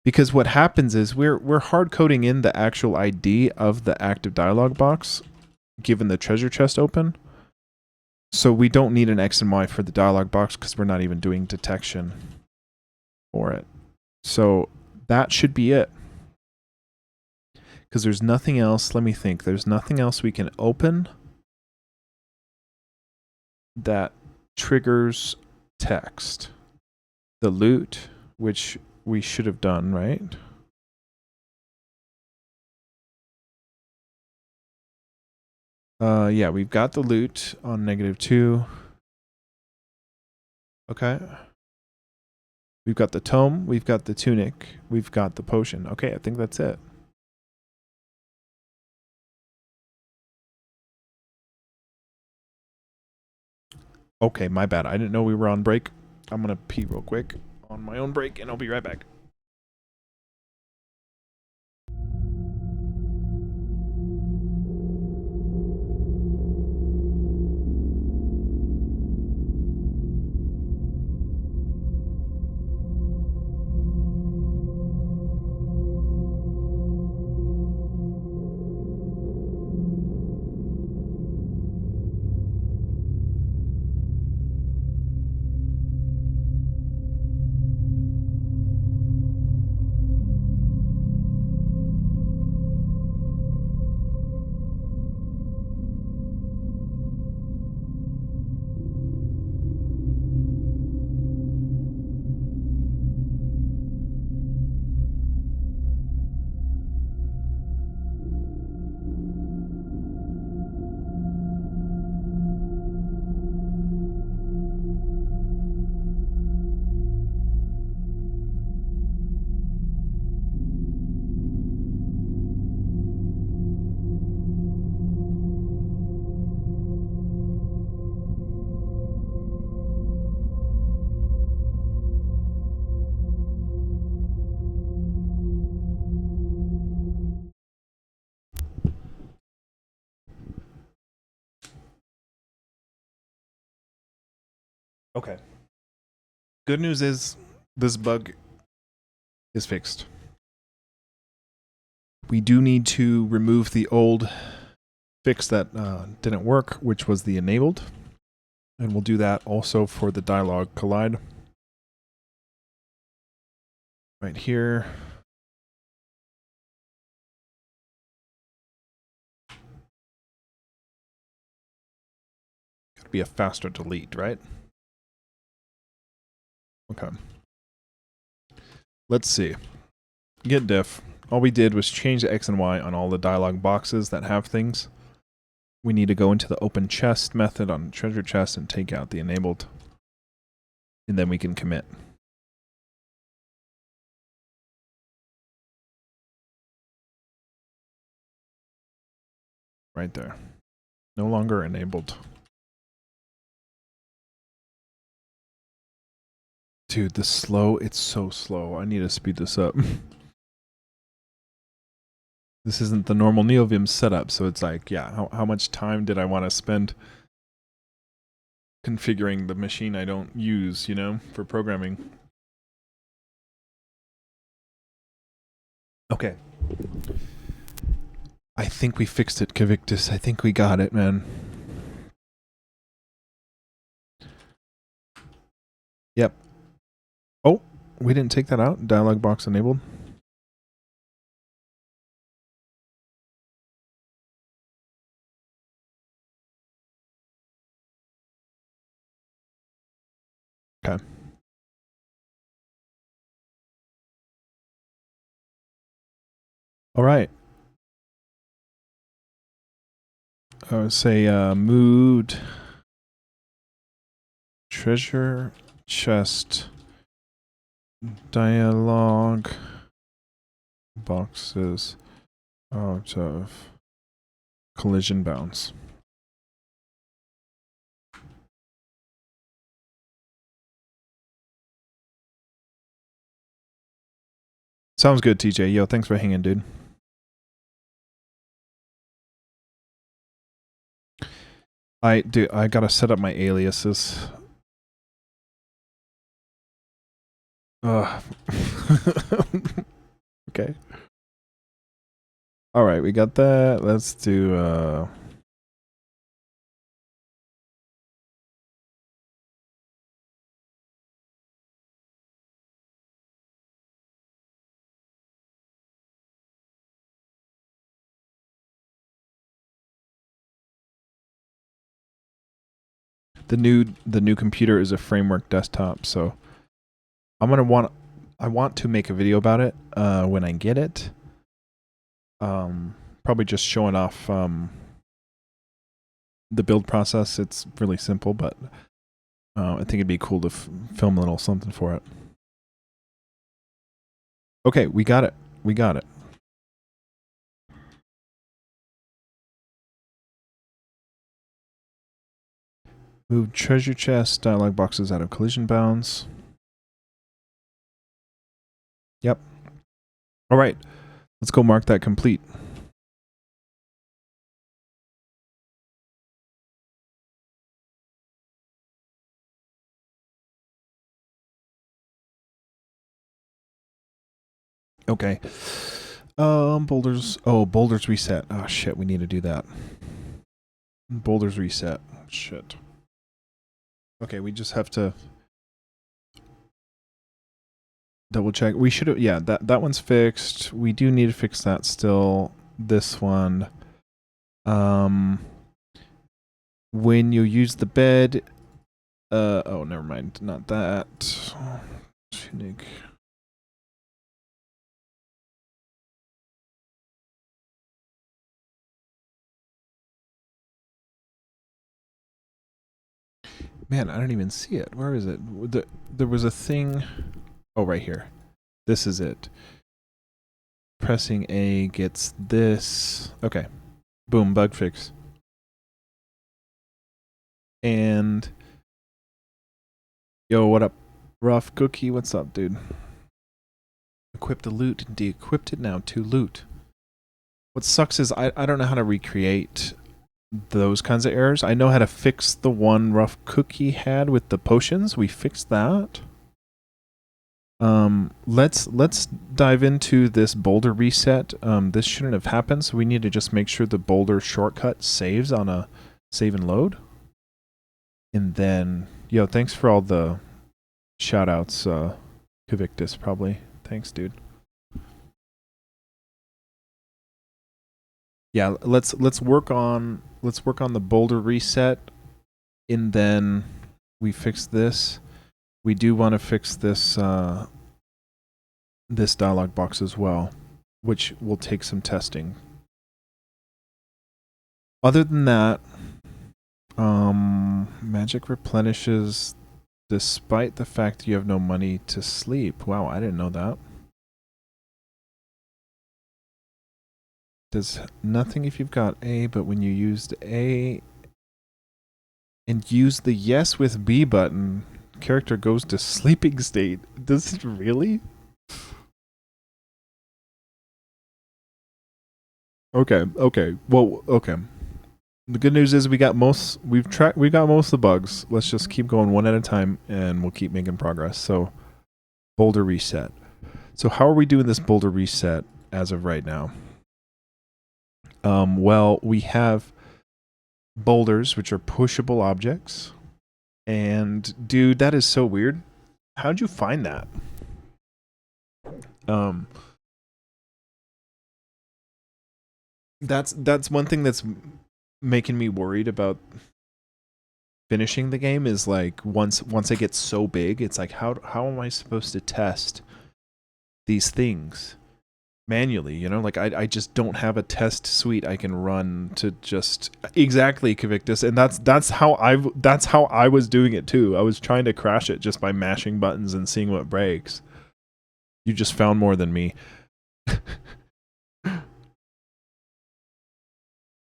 Because what happens is we're hard coding in the actual ID of the active dialog box, given the treasure chest open. So we don't need an X and Y for the dialog box because we're not even doing detection for it. So that should be it. Because there's nothing else. Let me think. There's nothing else we can open that triggers text. The loot, which we should have done, right? Yeah, we've got the loot on -2. Okay. We've got the tome, we've got the tunic, we've got the potion. Okay, I think that's it. Okay, my bad. I didn't know we were on break. I'm gonna pee real quick on my own break, and I'll be right back. Okay. Good news is this bug is fixed. We do need to remove the old fix that didn't work, which was the enabled. And we'll do that also for the dialog collide. Right here. Gotta be a faster delete, right? Okay. Let's see. Get diff. All we did was change the X and Y on all the dialog boxes that have things. We need to go into the open chest method on treasure chest and take out the enabled. And then we can commit. Right there. No longer enabled. Dude, this slow, it's so slow. I need to speed this up. This isn't the normal NeoVim setup, so it's like, yeah, how much time did I want to spend configuring the machine I don't use, you know, for programming? Okay. I think we fixed it, Cavictus. I think we got it, man. Yep. Oh, we didn't take that out. Dialog box enabled. Okay. All right. I would say mood treasure chest dialog boxes out of collision bounds. Sounds good, TJ. Yo, thanks for hanging, dude. I gotta set up my aliases. Okay. All right, we got that. Let's do the new computer is a framework desktop, so I want to make a video about it when I get it. Probably just showing off the build process. It's really simple, but I think it'd be cool to film a little something for it. Okay, we got it. We got it. Move treasure chest dialog boxes out of collision bounds. Yep. All right. Let's go mark that complete. Okay. Boulders. Oh, boulders reset. Oh, shit. We need to do that. Boulders reset. Shit. Okay, we just have to double check. We should have, yeah, that one's fixed. We do need to fix that still. This one. When you use the bed, oh, never mind. Not that. Tunic. Man, I don't even see it. Where is it? There was a thing. Oh, right here. This is it. Pressing A gets this. Okay. Boom, bug fix. And yo, what up? Rough Cookie, what's up, dude? Equip the loot. De-equipped it now to loot. What sucks is I don't know how to recreate those kinds of errors. I know how to fix the one Rough Cookie had with the potions. We fixed that. Let's dive into this boulder reset. This shouldn't have happened, so we need to just make sure the boulder shortcut saves on a save and load. And then, yo, thanks for all the shout outs, Kavictus, probably. Thanks, dude. Yeah, let's work on the boulder reset, and then we fix this. We do want to fix this this dialog box as well, which will take some testing. Other than that, magic replenishes despite the fact you have no money to sleep. Wow, I didn't know that. Does nothing if you've got A, but when you used A and use the yes with B button, character goes to sleeping state. Does it really? Okay. Well, okay. The good news is we got most of the bugs. Let's just keep going one at a time and we'll keep making progress. So boulder reset. So how are we doing this boulder reset as of right now? Well, we have boulders, which are pushable objects. And dude, that is so weird. How'd you find that? That's one thing that's making me worried about finishing the game is like once it gets so big, it's like how am I supposed to test these things manually, you know? Like I just don't have a test suite I can run to just exactly Kavictus, and that's how I was doing it too. I was trying to crash it just by mashing buttons and seeing what breaks. You just found more than me.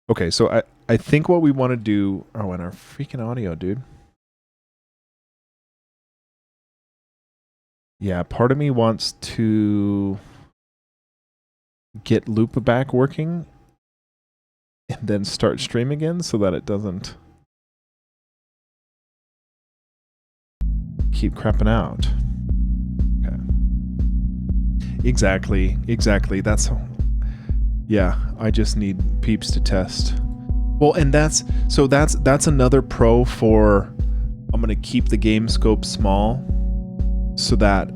Okay, so I think what we want to do... Oh, and our freaking audio, dude. Yeah, part of me wants to get Loop back working and then start stream again so that it doesn't keep crapping out. Okay. Exactly. That's... Yeah, I just need peeps to test. Well, and that's another pro for... I'm going to keep the game scope small so that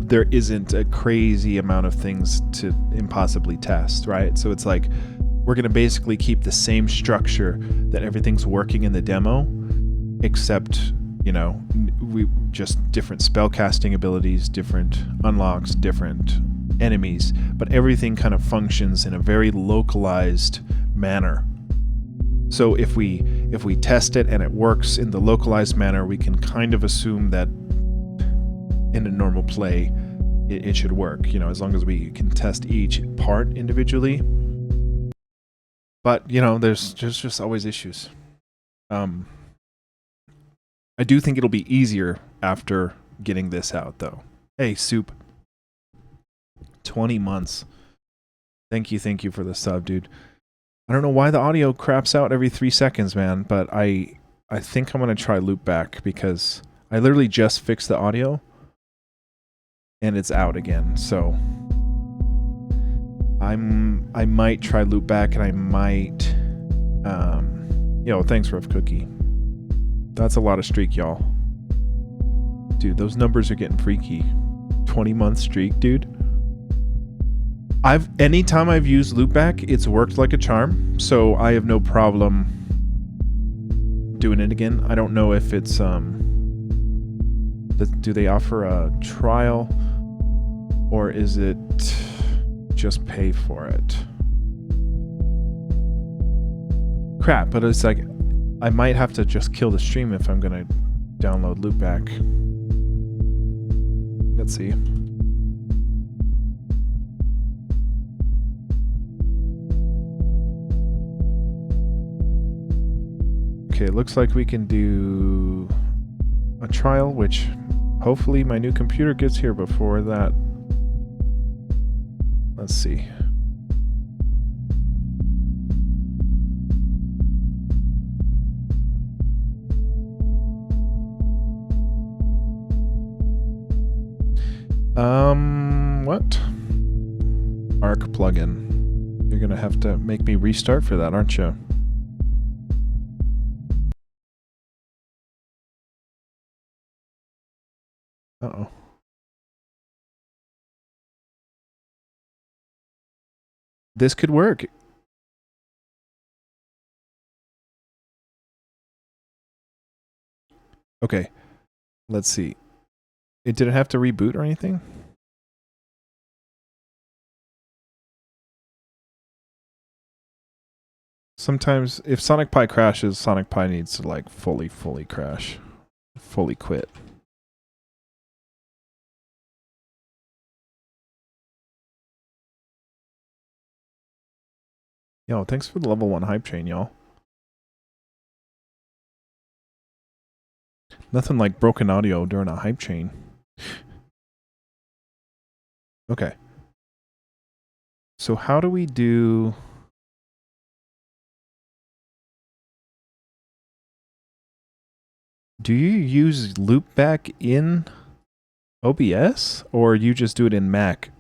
there isn't a crazy amount of things to impossibly test, right? So it's like we're going to basically keep the same structure that everything's working in the demo, except, you know, we just different spellcasting abilities, different unlocks, different enemies, but everything kind of functions in a very localized manner. So if we test it and it works in the localized manner, we can kind of assume that in a normal play it should work, you know, as long as we can test each part individually. But, you know, there's just always issues. I do think it'll be easier after getting this out, though. Hey, Soup. 20 months. Thank you for the sub, dude. I don't know why the audio craps out every 3 seconds, man, but I think I'm going to try loop back because I literally just fixed the audio and it's out again. So I might try loop back, and I might yo, thanks Rough Cookie. That's a lot of streak, y'all. Dude, those numbers are getting freaky. 20-month streak, dude. Anytime I've used loopback, it's worked like a charm, so I have no problem doing it again. I don't know if it's do they offer a trial, or is it just pay for it? Crap, but it's like I might have to just kill the stream if I'm gonna download loopback. Let's see. Okay, it looks like we can do a trial, which hopefully my new computer gets here before that. Let's see. What? Arc plugin. You're gonna have to make me restart for that, aren't you? Uh-oh. This could work. Okay. Let's see. Did it have to reboot or anything? Sometimes if Sonic Pi crashes, Sonic Pi needs to like fully crash. Fully quit. Yo, thanks for the level 1 hype train, y'all. Nothing like broken audio during a hype chain. Okay. So how do we do... Do you use loopback in OBS? Or you just do it in Mac?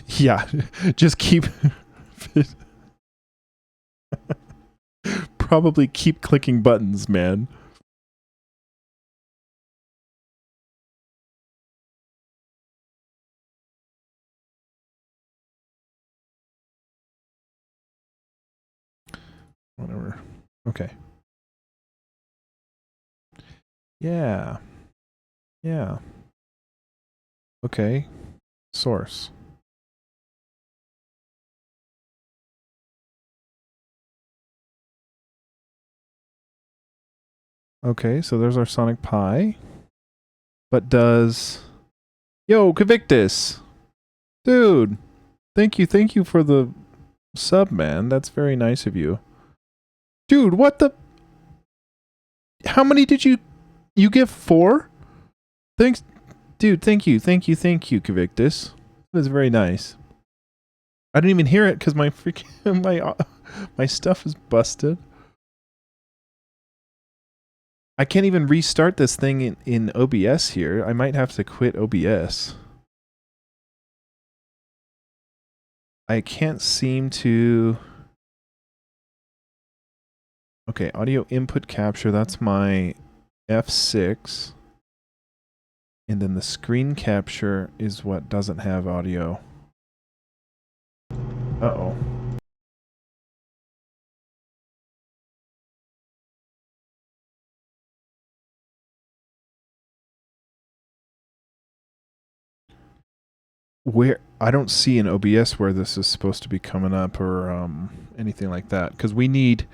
Yeah, just keep... Probably keep clicking buttons, man. Whatever. Okay. Yeah. Yeah. Okay. Source. Okay, so there's our Sonic Pi. But does... Yo, Cavictus! Dude! Thank you for the sub, man. That's very nice of you. Dude, what the... How many did you... You give 4? Thanks... Dude, thank you, Cavictus. That was very nice. I didn't even hear it because my freaking... my stuff is busted. I can't even restart this thing in OBS here. I might have to quit OBS. I can't seem to... Okay, audio input capture, that's my F6. And then the screen capture is what doesn't have audio. Uh-oh. Where I don't see in OBS where this is supposed to be coming up or anything like that, because we need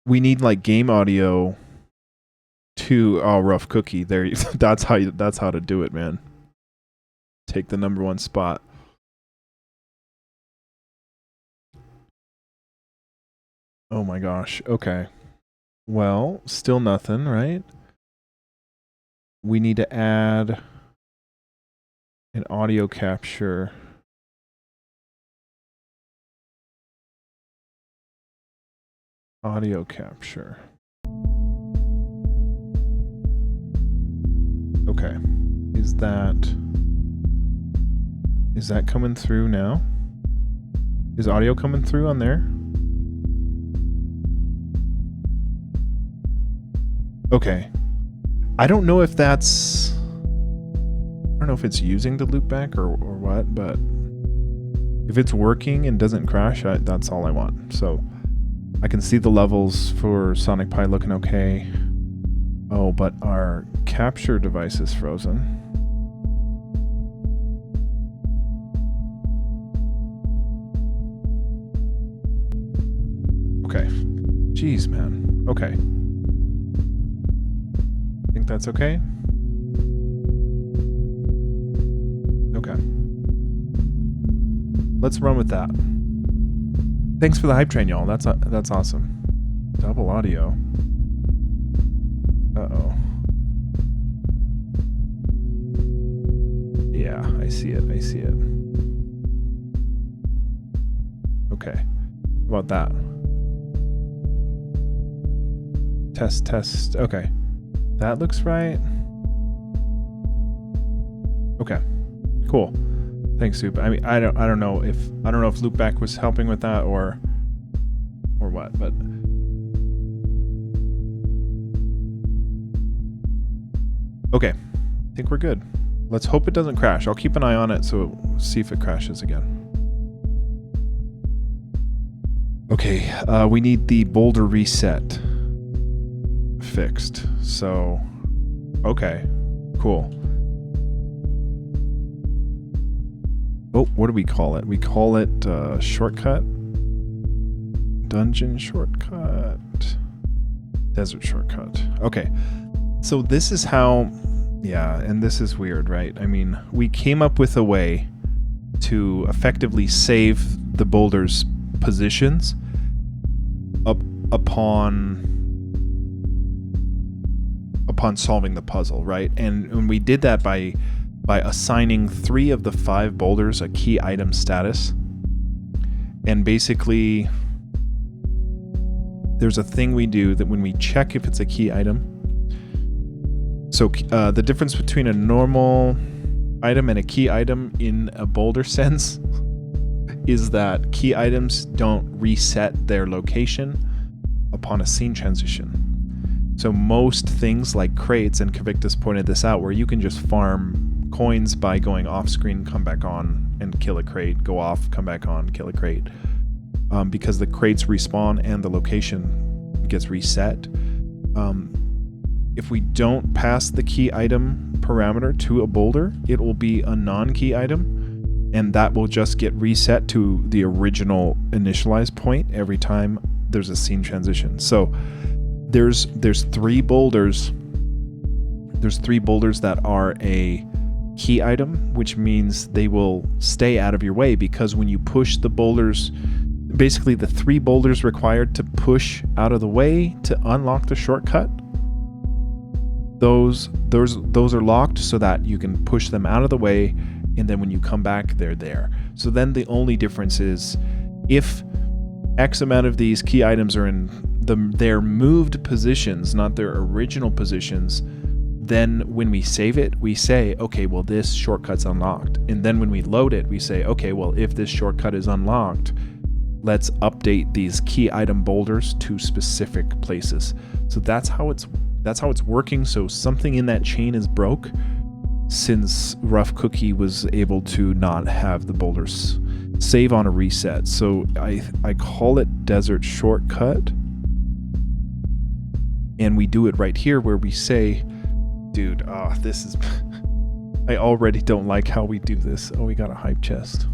like game audio to rough cookie. There, that's how to do it, man. Take the #1 spot. Oh my gosh. Okay. Well, still nothing, right? We need to add an audio capture. Audio capture. Okay. Is that coming through now? Is audio coming through on there? Okay. I don't know if that's... I don't know if it's using the loopback or what, but if it's working and doesn't crash, that's all I want. So I can see the levels for Sonic Pi looking okay. Oh, but our capture device is frozen. Okay. Jeez, man. Okay. Think that's okay? Okay. Let's run with that. Thanks for the hype train, y'all. That's awesome. Double audio. Uh-oh. Yeah, I see it. Okay. How about that? Test. Okay. That looks right. Okay. Cool. Thanks, Soup. I mean, I don't know if Loopback was helping with that or what, but okay. I think we're good. Let's hope it doesn't crash. I'll keep an eye on it so see if it crashes again. Okay, we need the boulder reset fixed. So, okay, cool. Oh, what do we call it? We call it shortcut. Dungeon shortcut. Desert shortcut. Okay, so this is how, yeah, and this is weird, right? I mean, we came up with a way to effectively save the boulder's positions upon solving the puzzle, right? And we did that by assigning 3 of the 5 boulders a key item status. And basically, there's a thing we do that when we check if it's a key item. So the difference between a normal item and a key item in a boulder sense is that key items don't reset their location upon a scene transition. So most things like crates, and Kavictus pointed this out, where you can just farm coins by going off screen, come back on, and kill a crate, go off, come back on, kill a crate. Because the crates respawn and the location gets reset. If we don't pass the key item parameter to a boulder, it will be a non-key item, and that will just get reset to the original initialized point every time there's a scene transition. So there's 3 boulders. There's 3 boulders that are a key item, which means they will stay out of your way, because when you push the boulders, basically the 3 boulders required to push out of the way to unlock the shortcut, those are locked so that you can push them out of the way, and then when you come back, they're there. So then the only difference is if X amount of these key items are in their moved positions, not their original positions, then when we save it, we say, okay, well, this shortcut's unlocked. And then when we load it, we say, okay, well, if this shortcut is unlocked, let's update these key item boulders to specific places. So that's how it's working. So something in that chain is broke, since Rough Cookie was able to not have the boulders save on a reset. So I call it Desert Shortcut, and we do it right here where we say, dude, this is I already don't like how we do this. Oh, we got a hype chest.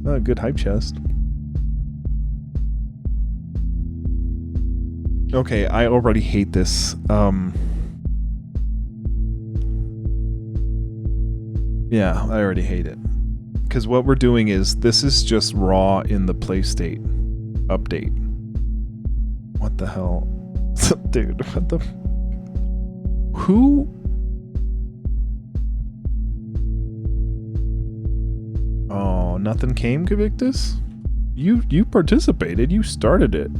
Oh, good hype chest. Okay, I already hate this. Yeah, I already hate it. Because what we're doing is, this is just raw in the play state update. What the hell? Dude, what the... Who... Oh, nothing came, Kavictus? You participated, you started it.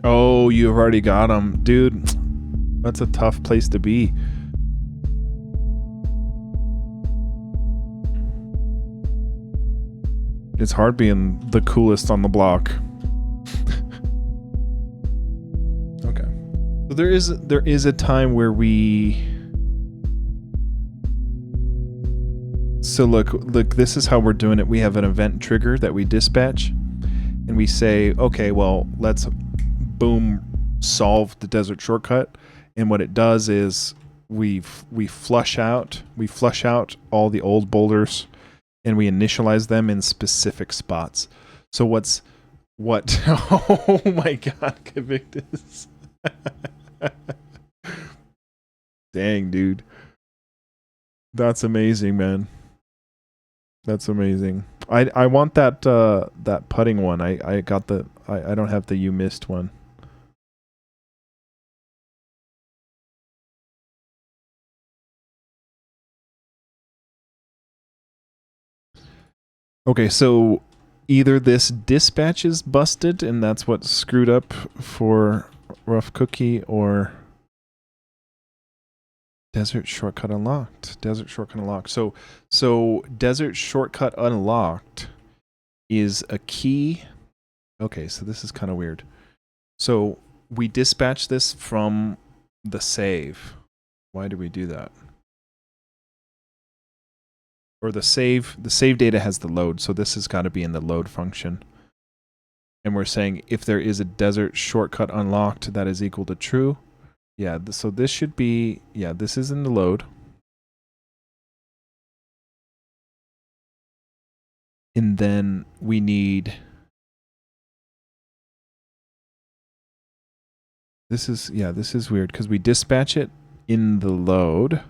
Oh, you've already got him. Dude, that's a tough place to be. It's hard being the coolest on the block. Okay. So there is a time where we... So look, this is how we're doing it. We have an event trigger that we dispatch, and we say, okay, well, let's boom, solve the desert shortcut. And what it does is we flush out all the old boulders, and we initialize them in specific spots. So what oh my god, Kavictus. Dang, dude. That's amazing, man. That's amazing. I want that that putting one. I got the I don't have the you missed one. Okay, so either this dispatch is busted and that's what screwed up for Rough Cookie, or Desert Shortcut Unlocked. Desert Shortcut Unlocked. So Desert Shortcut Unlocked is a key. Okay, so this is kind of weird. So we dispatch this from the save. Why do we do that? Or the save data has the load, so this has got to be in the load function. And we're saying if there is a desert shortcut unlocked that is equal to true. Yeah, so this should be, yeah, this is in the load. And then we need, this is weird because we dispatch it in the load.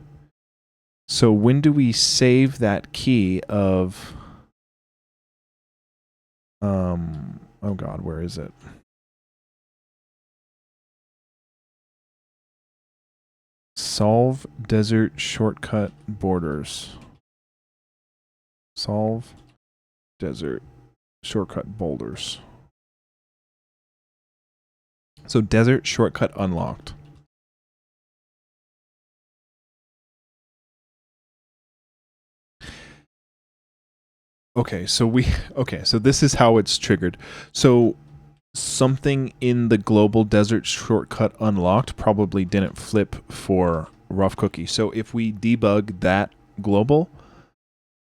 So when do we save that key of, oh God, where is it? Solve desert shortcut borders. Solve desert shortcut boulders. So desert shortcut unlocked. Okay, so so this is how it's triggered. So something in the global desert shortcut unlocked probably didn't flip for Rough Cookie. So if we debug that global,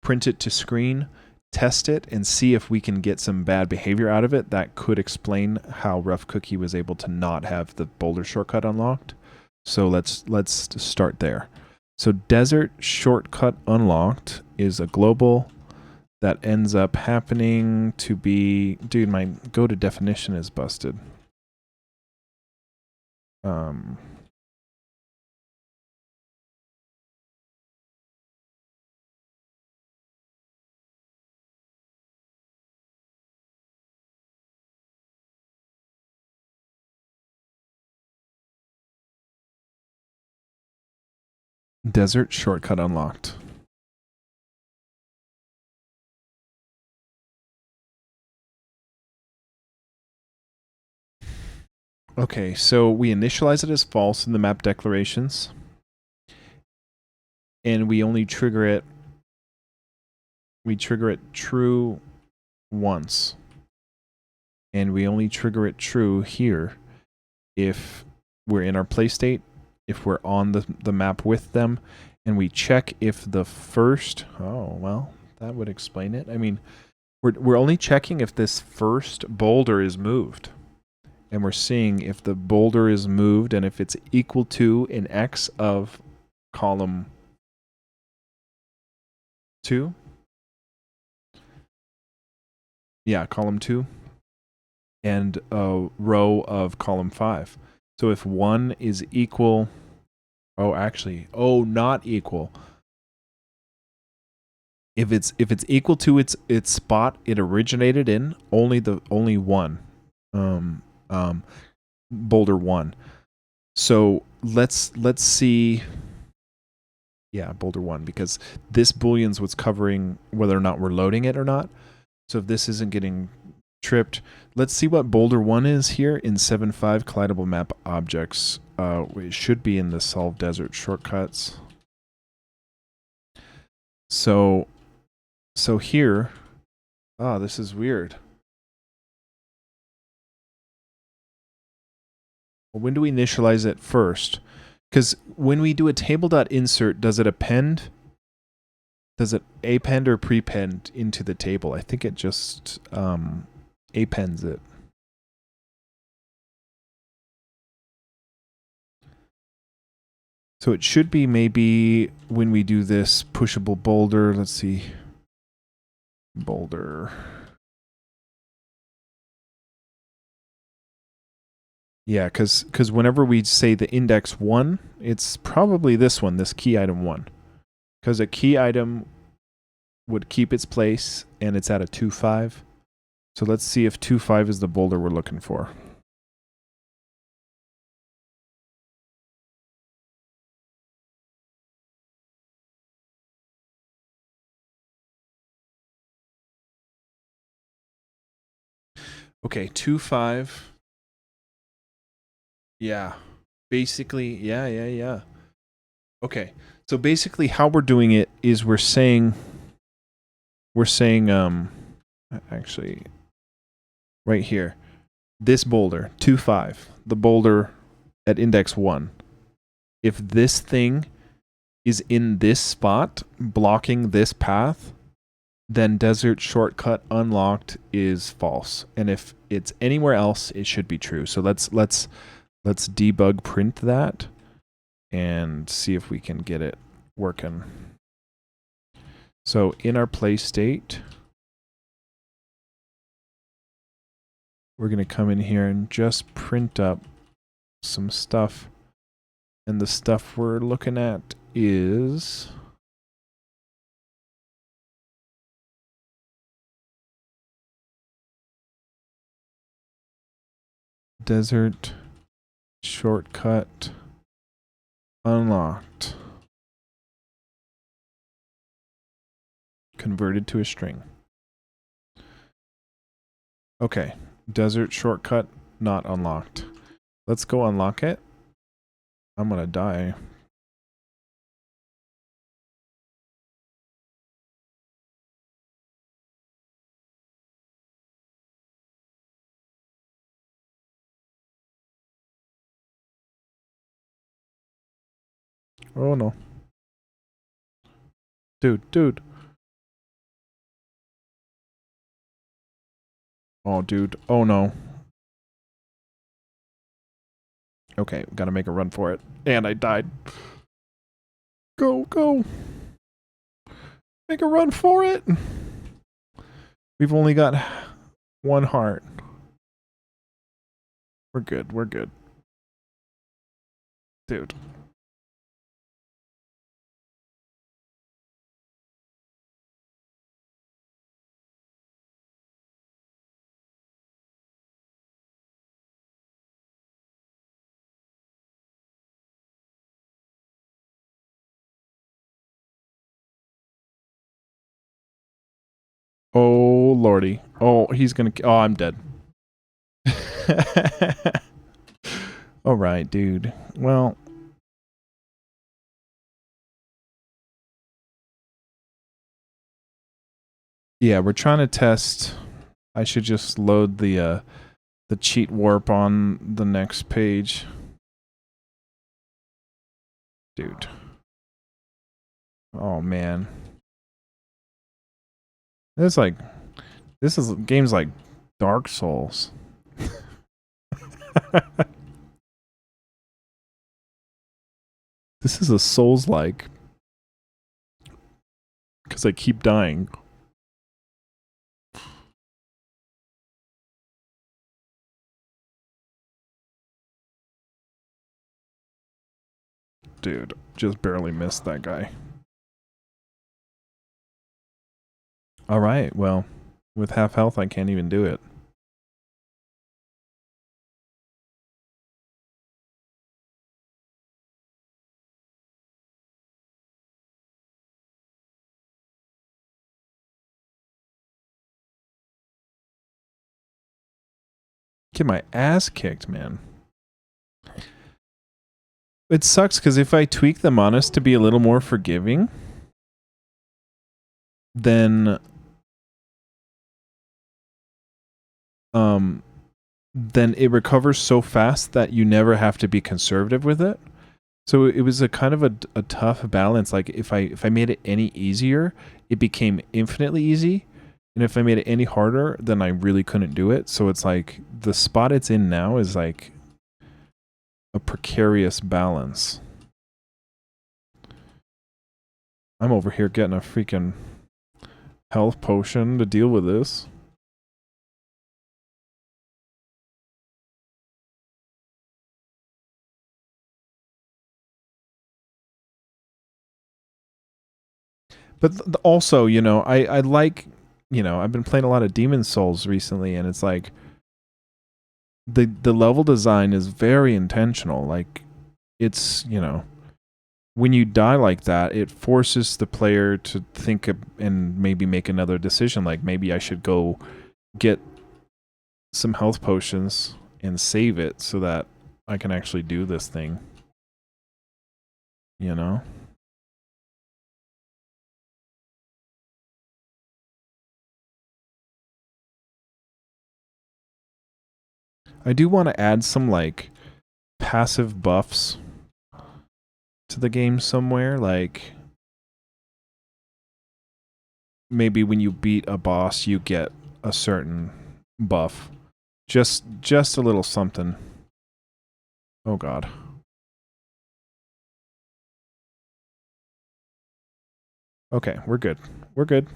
print it to screen, test it, and see if we can get some bad behavior out of it, that could explain how Rough Cookie was able to not have the boulder shortcut unlocked. So let's start there. So desert shortcut unlocked is a global that ends up happening to be, dude, my go to definition is busted. Desert shortcut unlocked. Okay, so we initialize it as false in the map declarations, and we only trigger it. We trigger it true once, and we only trigger it true here if we're in our play state, if we're on the map with them, and we check if the first. Oh well, that would explain it. I mean, we're only checking if this first boulder is moved. And we're seeing if the boulder is moved and if it's equal to an x of column 2. Yeah, column 2. And a row of column 5. So if 1 is equal, not equal. If it's equal to its spot it originated in, only one, boulder 1. So let's see. Yeah, boulder 1, because this boolean's what's covering whether or not we're loading it or not. So if this isn't getting tripped, let's see what boulder 1 is here in 7.5 collidable map objects. It should be in the solve desert shortcuts. So here, this is weird. Well, when do we initialize it first? Because when we do a table.insert, does it append? Does it append or prepend into the table? I think it just appends it. So it should be maybe when we do this pushable boulder. Let's see. Boulder. Yeah, because whenever we say the index 1, it's probably this one, this key item 1. Because a key item would keep its place, and it's at a 2.5. So let's see if 2.5 is the boulder we're looking for. Okay, 2-5. Yeah. Basically, yeah. Okay. So basically how we're doing it is we're saying actually right here. This boulder, 2-5. The boulder at index 1. If this thing is in this spot blocking this path, then desert shortcut unlocked is false. And if it's anywhere else, it should be true. So let's debug print that and see if we can get it working. So in our play state, we're going to come in here and just print up some stuff. And the stuff we're looking at is desert shortcut unlocked. Converted to a string. Okay. Desert shortcut not unlocked. Let's go unlock it. I'm gonna die. Oh no. Dude. Oh, dude. Oh no. Okay, gotta make a run for it. And I died. Go. Make a run for it. We've only got one heart. We're good. Dude. Oh, lordy. Oh, he's gonna... Oh, I'm dead. All right, dude. Well... Yeah, we're trying to test... I should just load the cheat warp on the next page. Dude. Oh, man. This is games like Dark Souls. This is a Souls-like. Because I keep dying. Dude, just barely missed that guy. Alright, well, with half health I can't even do it. Get my ass kicked, man. It sucks because if I tweak the Monas to be a little more forgiving, then it recovers so fast that you never have to be conservative with it. So it was a kind of a tough balance. Like if I made it any easier, it became infinitely easy. And if I made it any harder, then I really couldn't do it. So it's like the spot it's in now is like a precarious balance. I'm over here getting a freaking health potion to deal with this. But also, you know, I like, you know, I've been playing a lot of Demon Souls recently, and it's like the level design is very intentional. Like, it's, you know, when you die like that, it forces the player to think and maybe make another decision. Like, maybe I should go get some health potions and save it so that I can actually do this thing. You know? I do want to add some like passive buffs to the game somewhere, like maybe when you beat a boss you get a certain buff. Just a little something. Oh god. Okay, we're good. We're good.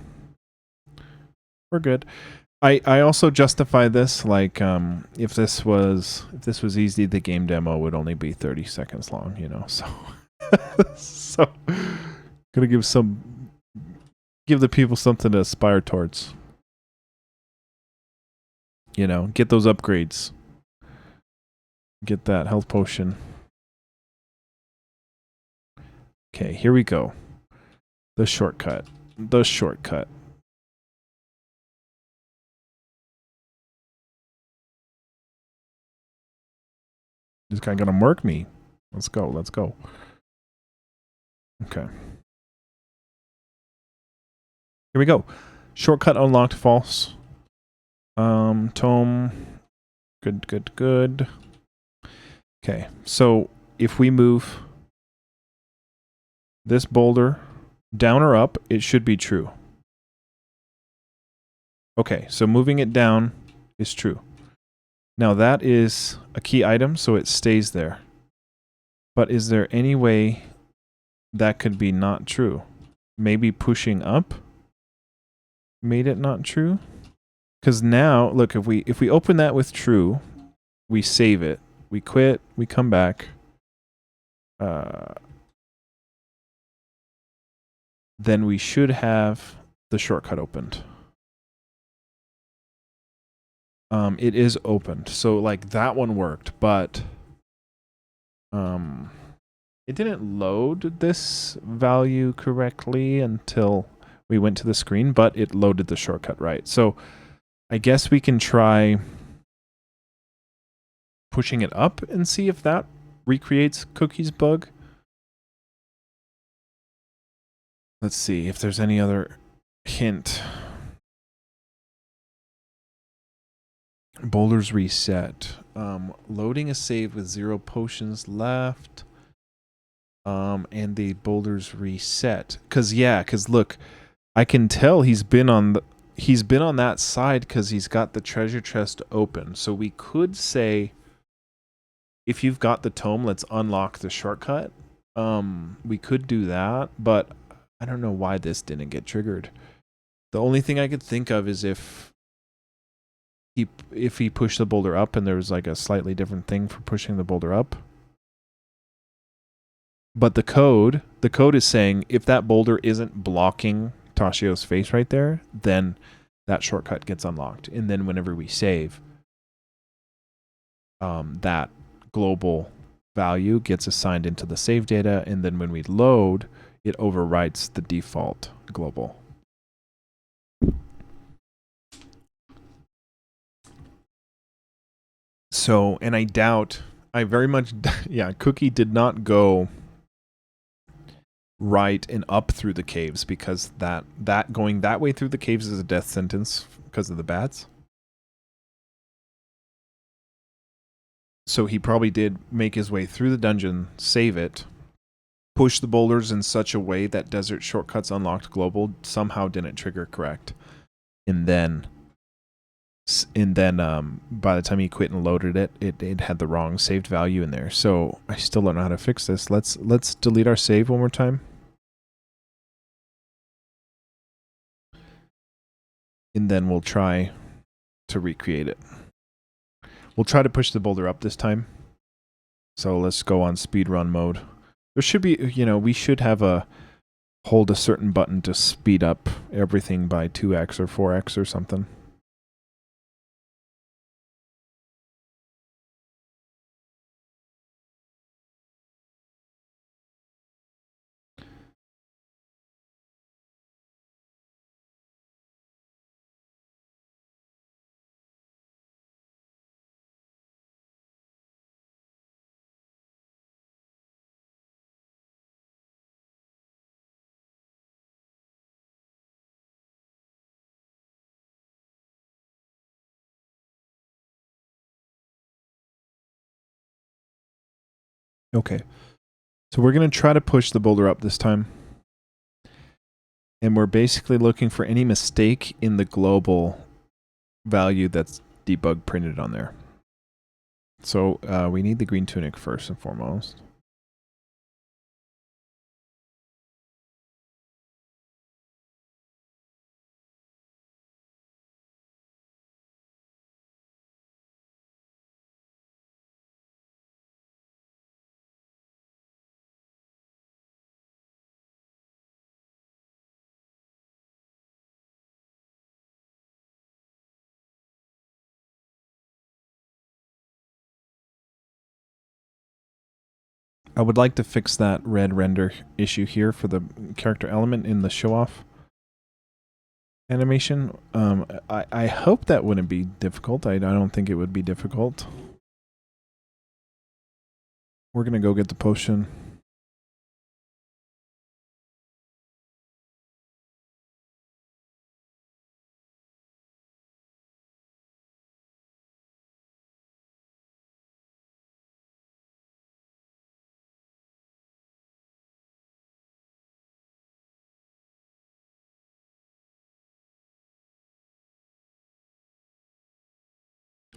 We're good. I also justify this like if this was easy, the game demo would only be 30 seconds long, you know. So so gonna give the people something to aspire towards. You know, get those upgrades. Get that health potion. Okay, here we go. The shortcut. The shortcut. This guy gonna murk me. Let's go, let's go. Okay. Here we go. Shortcut unlocked, false. Tome. Good, good, good. Okay, so if we move this boulder down or up, it should be true. Okay, so moving it down is true. Now that is a key item, so it stays there. But is there any way that could be not true? Maybe pushing up made it not true? Because now, look, if we open that with true, we save it, we quit, we come back. Then we should have the shortcut opened. It is opened, so like that one worked, but it didn't load this value correctly until we went to the screen, but it loaded the shortcut right. So I guess we can try pushing it up and see if that recreates Cookie's bug. Let's see if there's any other hint. Boulders reset. Loading a save with 0 potions left. And the boulders reset. Cause look, I can tell he's been on that side because he's got the treasure chest open. So we could say, if you've got the tome, let's unlock the shortcut. We could do that, but I don't know why this didn't get triggered. The only thing I could think of is if he pushed the boulder up and there was like a slightly different thing for pushing the boulder up. But the code is saying if that boulder isn't blocking Tashio's face right there, then that shortcut gets unlocked. And then whenever we save, that global value gets assigned into the save data, and then when we load, it overwrites the default global. So, and I very much, yeah, Cookie did not go right and up through the caves because that going that way through the caves is a death sentence because of the bats. So he probably did make his way through the dungeon, save it, push the boulders in such a way that desert shortcuts unlocked global somehow didn't trigger correct. And then by the time he quit and loaded it, it had the wrong saved value in there. So I still don't know how to fix this. Let's delete our save one more time. And then we'll try to recreate it. We'll try to push the boulder up this time. So let's go on speedrun mode. There should be, we should have hold a certain button to speed up everything by 2x or 4x or something. Okay. So we're going to try to push the boulder up this time. And we're basically looking for any mistake in the global value that's debug printed on there. So we need the green tunic first and foremost. I would like to fix that red render issue here for the character element in the show off animation. I hope that wouldn't be difficult. I don't think it would be difficult. We're going to go get the potion.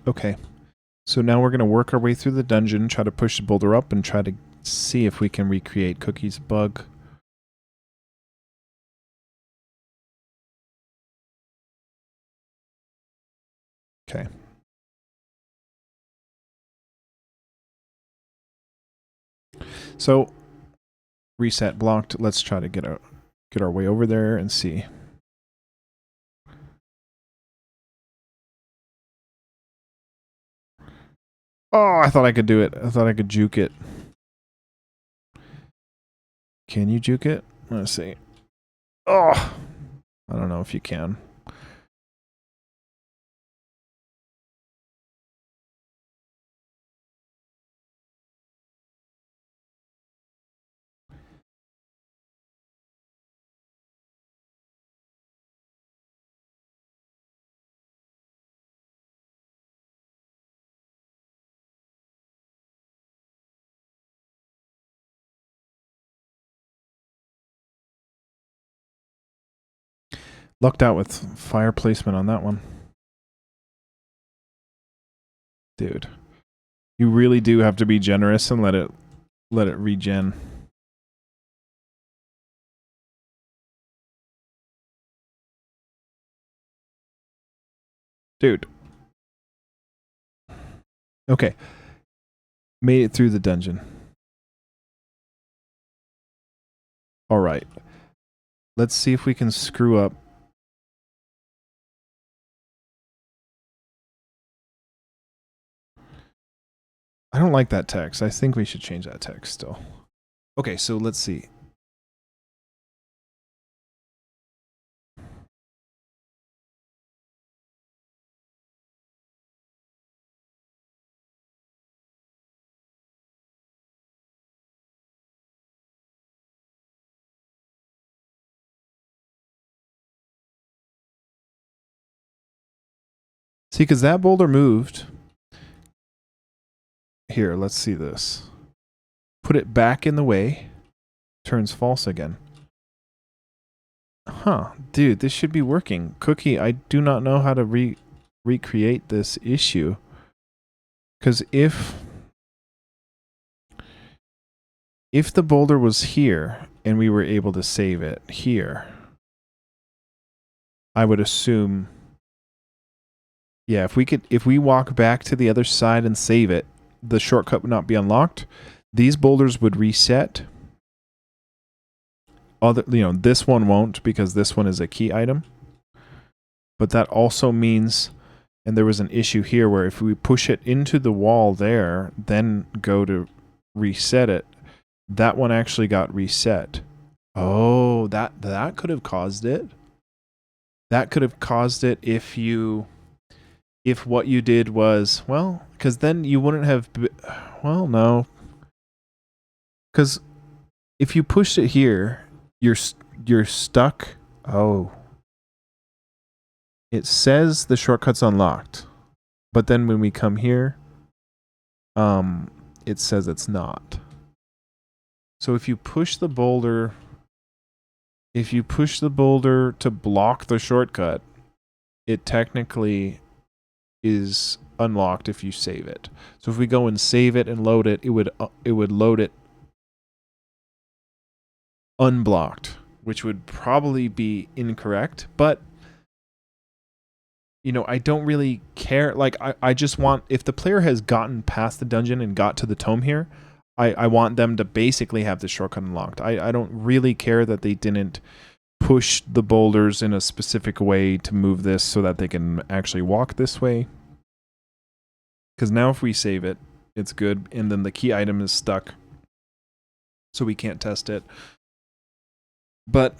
Okay. So now we're going to work our way through the dungeon, try to push the boulder up, and try to see if we can recreate Cookie's bug. Okay. So, reset blocked. Let's try to get our way over there and see. Oh, I thought I could do it. I thought I could juke it. Can you juke it? Let's see. Oh, I don't know if you can. Lucked out with fire placement on that one. Dude. You really do have to be generous and let it regen. Dude. Okay. Made it through the dungeon. All right. Let's see if we can screw up. I don't like that text. I think we should change that text still. Okay, so let's see. See, because that boulder moved. Here, let's see this. Put it back in the way. Turns false again. Huh. Dude, this should be working. Cookie, I do not know how to recreate this issue. Because if the boulder was here and we were able to save it here, I would assume, yeah, if we walk back to the other side and save it, the shortcut would not be unlocked. These boulders would reset. This one won't because this one is a key item. But that also means, and there was an issue here where if we push it into the wall there, then go to reset it, that one actually got reset. Oh, that could have caused it. That could have caused it if what you did was, well, because then you wouldn't have, well, no. Because if you pushed it here, you're stuck. Oh. It says the shortcut's unlocked. But then when we come here, it says it's not. So if you push the boulder to block the shortcut, it technically is unlocked if you save it. So if we go and save it and load it, it would load it unblocked, which would probably be incorrect, but you know, I don't really care. Like, I just want, if the player has gotten past the dungeon and got to the tome here, I want them to basically have the shortcut unlocked. I don't really care that they didn't push the boulders in a specific way to move this so that they can actually walk this way. Because now if we save it, it's good, and then the key item is stuck, so we can't test it. But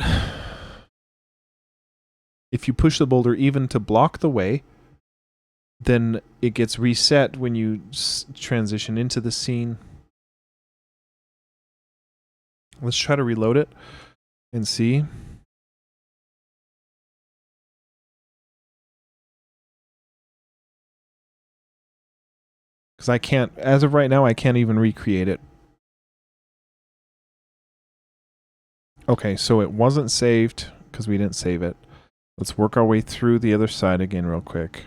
if you push the boulder even to block the way, then it gets reset when you transition into the scene. Let's try to reload it and see. Because I can't, as of right now, I can't even recreate it. Okay, so it wasn't saved because we didn't save it. Let's work our way through the other side again real quick.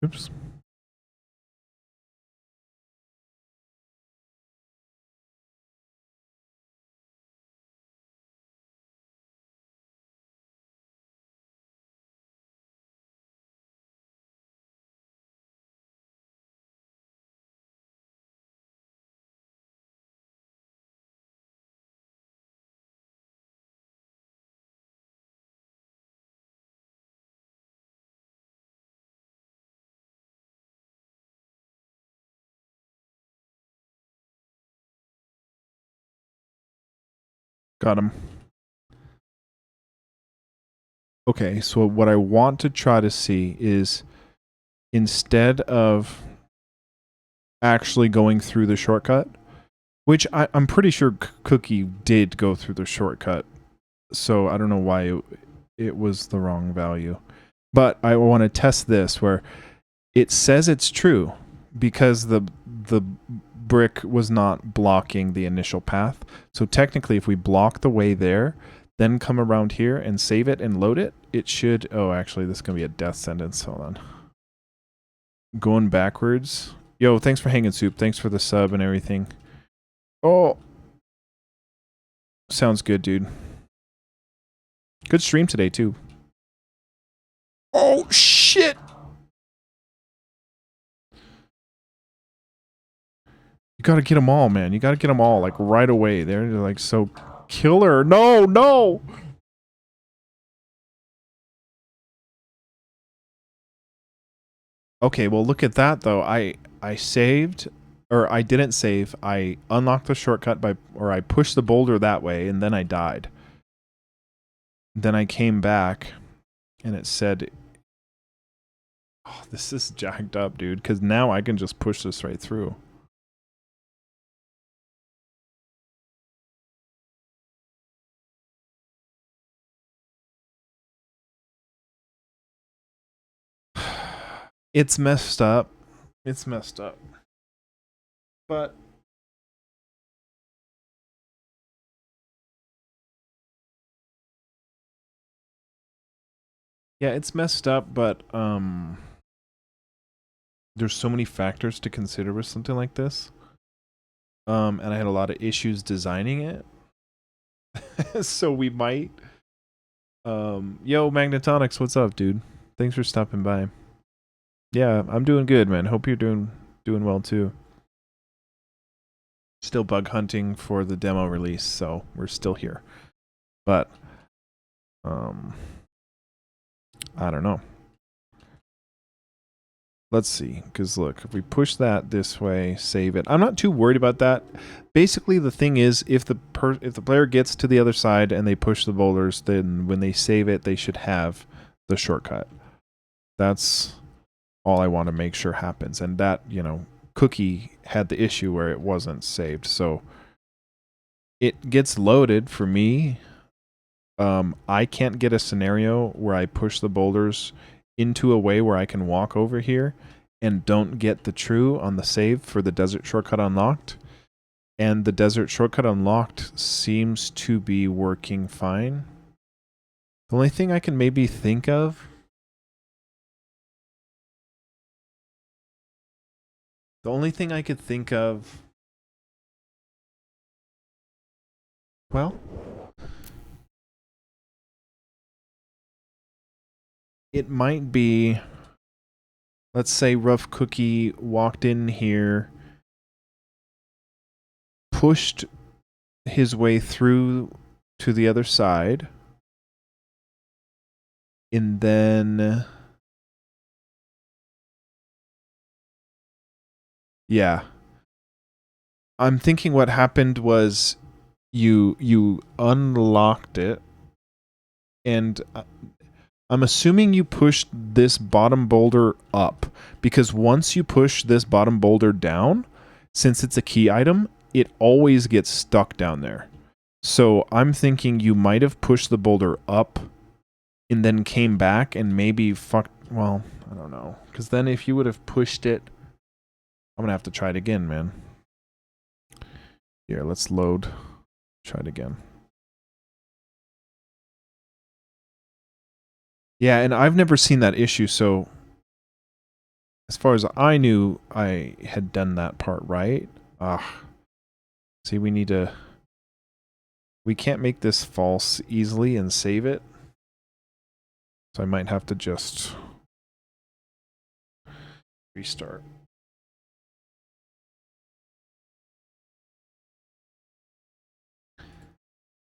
Oops. Got him. Okay, so what I want to try to see is, instead of actually going through the shortcut, which I'm pretty sure Cookie did go through the shortcut, so I don't know why it was the wrong value. But I want to test this where it says it's true because the brick was not blocking the initial path. So technically, if we block the way there, then come around here and save it and load it, it should... Oh, actually, this is going to be a death sentence. Hold on. Going backwards. Yo, thanks for hanging, Soup. Thanks for the sub and everything. Oh. Sounds good, dude. Good stream today, too. Oh, shit! You gotta get them all, man. You gotta get them all, like, right away. They're like so killer. No, no! Okay, well, look at that, though. I saved, or I didn't save. I unlocked the shortcut or I pushed the boulder that way, and then I died. Then I came back, and it said... Oh, this is jacked up, dude, because now I can just push this right through. It's messed up. It's messed up. But yeah, it's messed up, but there's so many factors to consider with something like this. And I had a lot of issues designing it. So we might yo, Magnetonics, what's up, dude? Thanks for stopping by. Yeah, I'm doing good, man. Hope you're doing well too. Still bug hunting for the demo release, so we're still here. But I don't know. Let's see, because look, if we push that this way, save it. I'm not too worried about that. Basically, the thing is, if the player gets to the other side and they push the boulders, then when they save it, they should have the shortcut. That's all I want to make sure happens. And that, you know, Cookie had the issue where it wasn't saved, so it gets loaded for me I can't get a scenario where I push the boulders into a way where I can walk over here and don't get the true on the save for the desert shortcut unlocked. And the desert shortcut unlocked seems to be working fine. The only thing I can maybe think of... The only thing I could think of... Well... It might be... Let's say Rough Cookie walked in here, pushed his way through to the other side, and then... Yeah. I'm thinking what happened was you unlocked it, and I'm assuming you pushed this bottom boulder up, because once you push this bottom boulder down, since it's a key item, it always gets stuck down there. So I'm thinking you might have pushed the boulder up and then came back and maybe well, I don't know. Because then if you would have pushed it... I'm going to have to try it again, man. Here, let's load. Try it again. Yeah, and I've never seen that issue, so as far as I knew, I had done that part right. See, we need to... We can't make this false easily and save it. So I might have to just restart.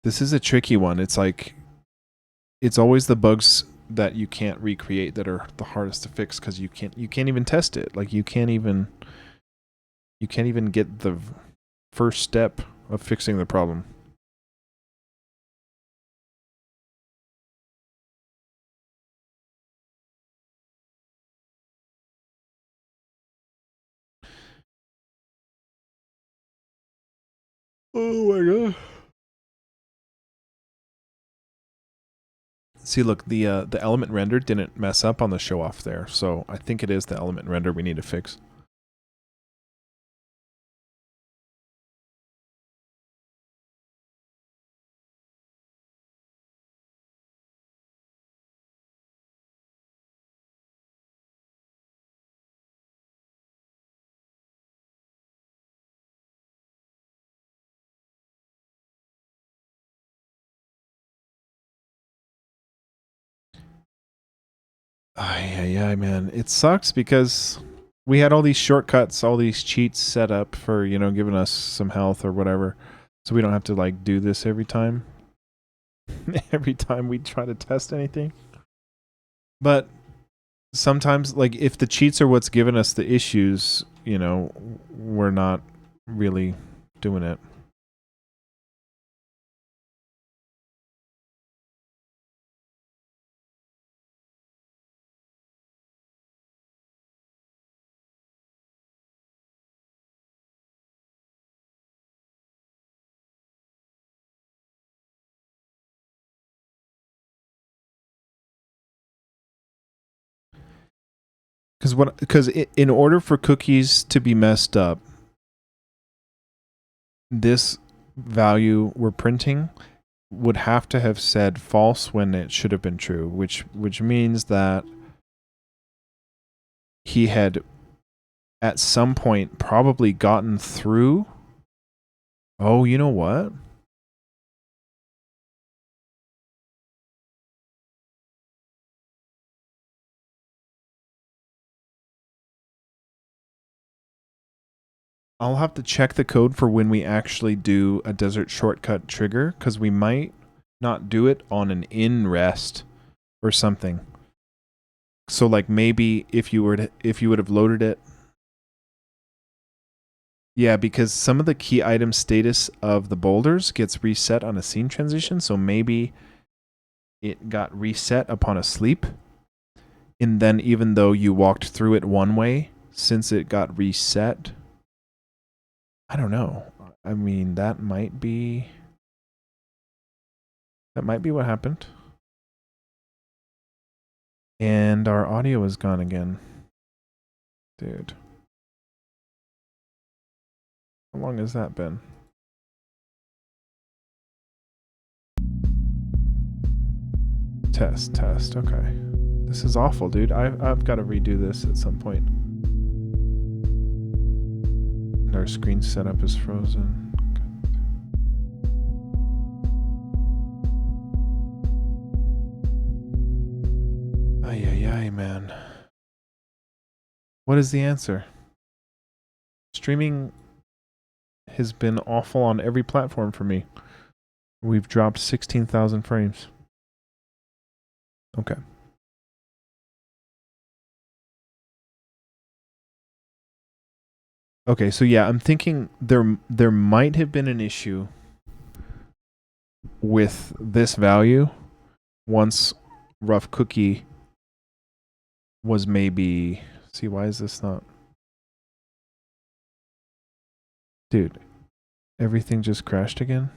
This is a tricky one. It's like... It's always the bugs that you can't recreate that are the hardest to fix, because you can't even test it. Like you can't even get the first step of fixing the problem. Oh my god. See, look, the element render didn't mess up on the show off there, so I think it is the element render we need to fix. Yeah, man. It sucks because we had all these shortcuts, all these cheats set up for, you know, giving us some health or whatever. So we don't have to, like, do this every time. Every time we try to test anything. But sometimes, like, if the cheats are what's giving us the issues, you know, we're not really doing it. Because in order for cookies to be messed up, this value we're printing would have to have said false when it should have been true, which means that he had at some point probably gotten through. Oh, you know what? I'll have to check the code for when we actually do a desert shortcut trigger, because we might not do it on an in rest or something. So like maybe if you would have loaded it. Yeah, because some of the key item status of the boulders gets reset on a scene transition, so maybe it got reset upon a sleep. And then even though you walked through it one way, since it got reset, I don't know. I mean, that might be... That might be what happened. And our audio is gone again. Dude. How long has that been? Test. Okay. This is awful, dude. I've got to redo this at some point. And our screen setup is frozen. Ay, man. What is the answer? Streaming has been awful on every platform for me. We've dropped 16,000 frames. Okay. Okay, so yeah, I'm thinking there might have been an issue with this value once rough cookie was maybe... See, why is this not... Dude, everything just crashed again?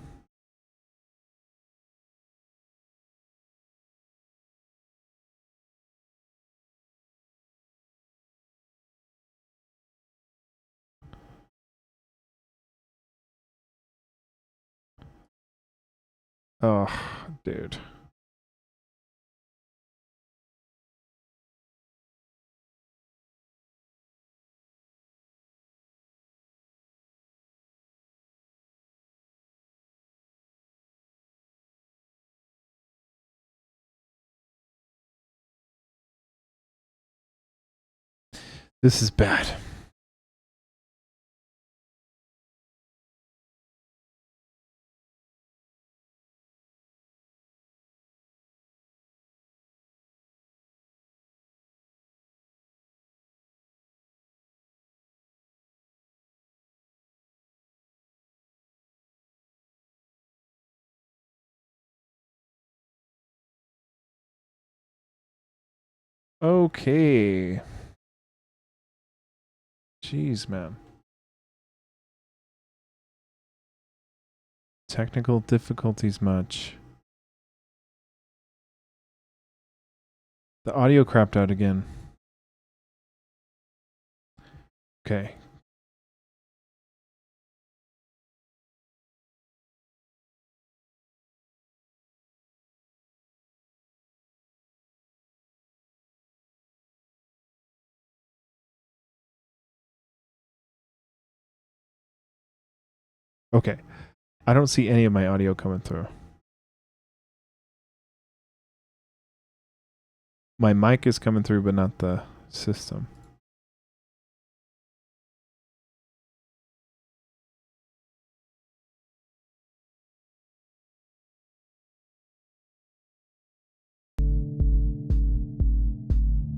Oh, dude. This is bad. Okay. Jeez, man. Technical difficulties much. The audio crapped out again. Okay. Okay. I don't see any of my audio coming through. My mic is coming through, but not the system.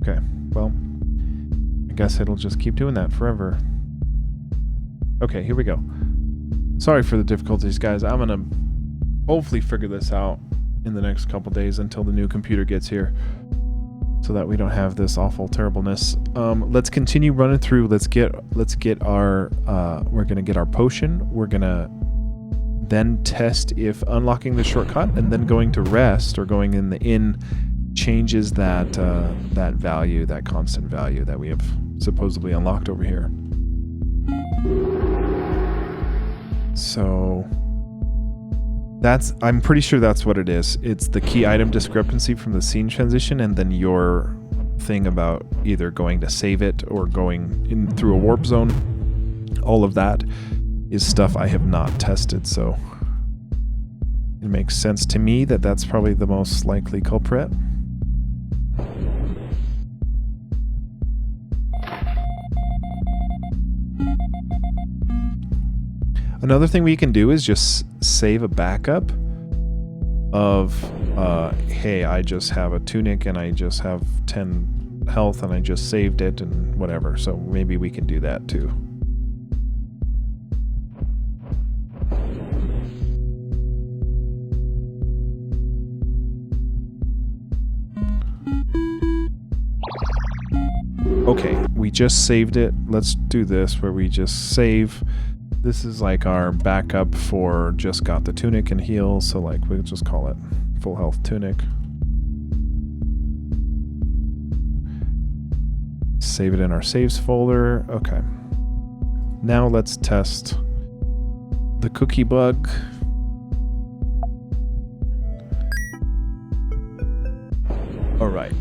Okay, well, I guess it'll just keep doing that forever. Okay, here we go. Sorry for the difficulties, guys. I'm gonna hopefully figure this out in the next couple days until the new computer gets here, so that we don't have this awful terribleness. Let's continue running through. Let's get our we're gonna get our potion. We're gonna then test if unlocking the shortcut and then going to rest or going in the inn changes that that value, that constant value that we have supposedly unlocked over here. So I'm pretty sure that's what it is. It's the key item discrepancy from the scene transition, and then your thing about either going to save it or going in through a warp zone. All of that is stuff I have not tested, so it makes sense to me that that's probably the most likely culprit. Another thing we can do is just save a backup of, hey, I just have a tunic and I just have 10 health and I just saved it and whatever. So maybe we can do that too. Okay, we just saved it. Let's do this where we just save. This is like our backup for just got the tunic and heal, so like we'll just call it full health tunic. Save it in our saves folder. Okay. Now let's test the cookie bug. All right.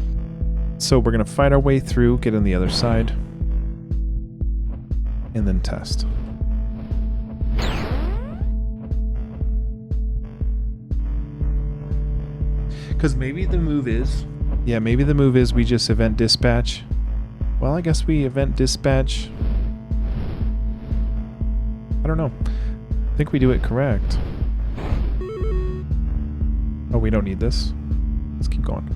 So we're going to fight our way through, get on the other side, and then test. Because maybe the move is... Yeah, maybe the move is we just event dispatch. Well, I guess we event dispatch... I don't know. I think we do it correct. Oh, we don't need this. Let's keep going.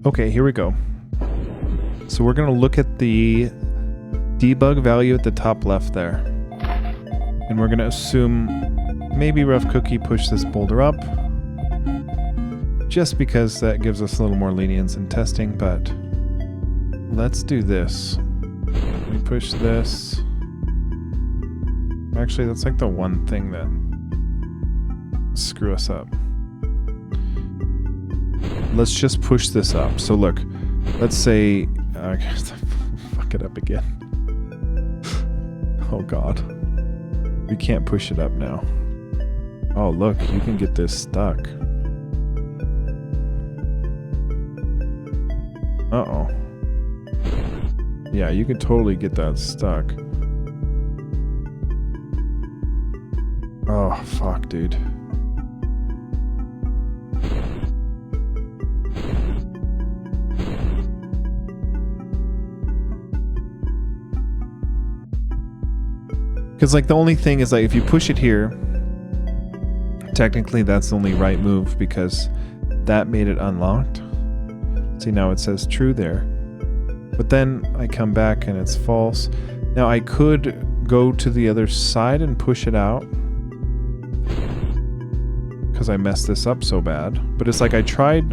Okay, here we go. So we're going to look at the debug value at the top left there. And we're going to assume maybe Rough Cookie pushed this boulder up. Just because that gives us a little more lenience in testing, but let's do this. We push this. Actually, that's like the one thing that screw us up. Let's just push this up. So look, let's say, fuck it up again. Oh God, we can't push it up now. Oh look, you can get this stuck. Uh-oh. Yeah, you can totally get that stuck. Oh fuck, dude. Because like the only thing is like if you push it here, technically that's the only right move because that made it unlocked. See, now it says true there. But then I come back and it's false. Now I could go to the other side and push it out because I messed this up so bad. But it's like I tried,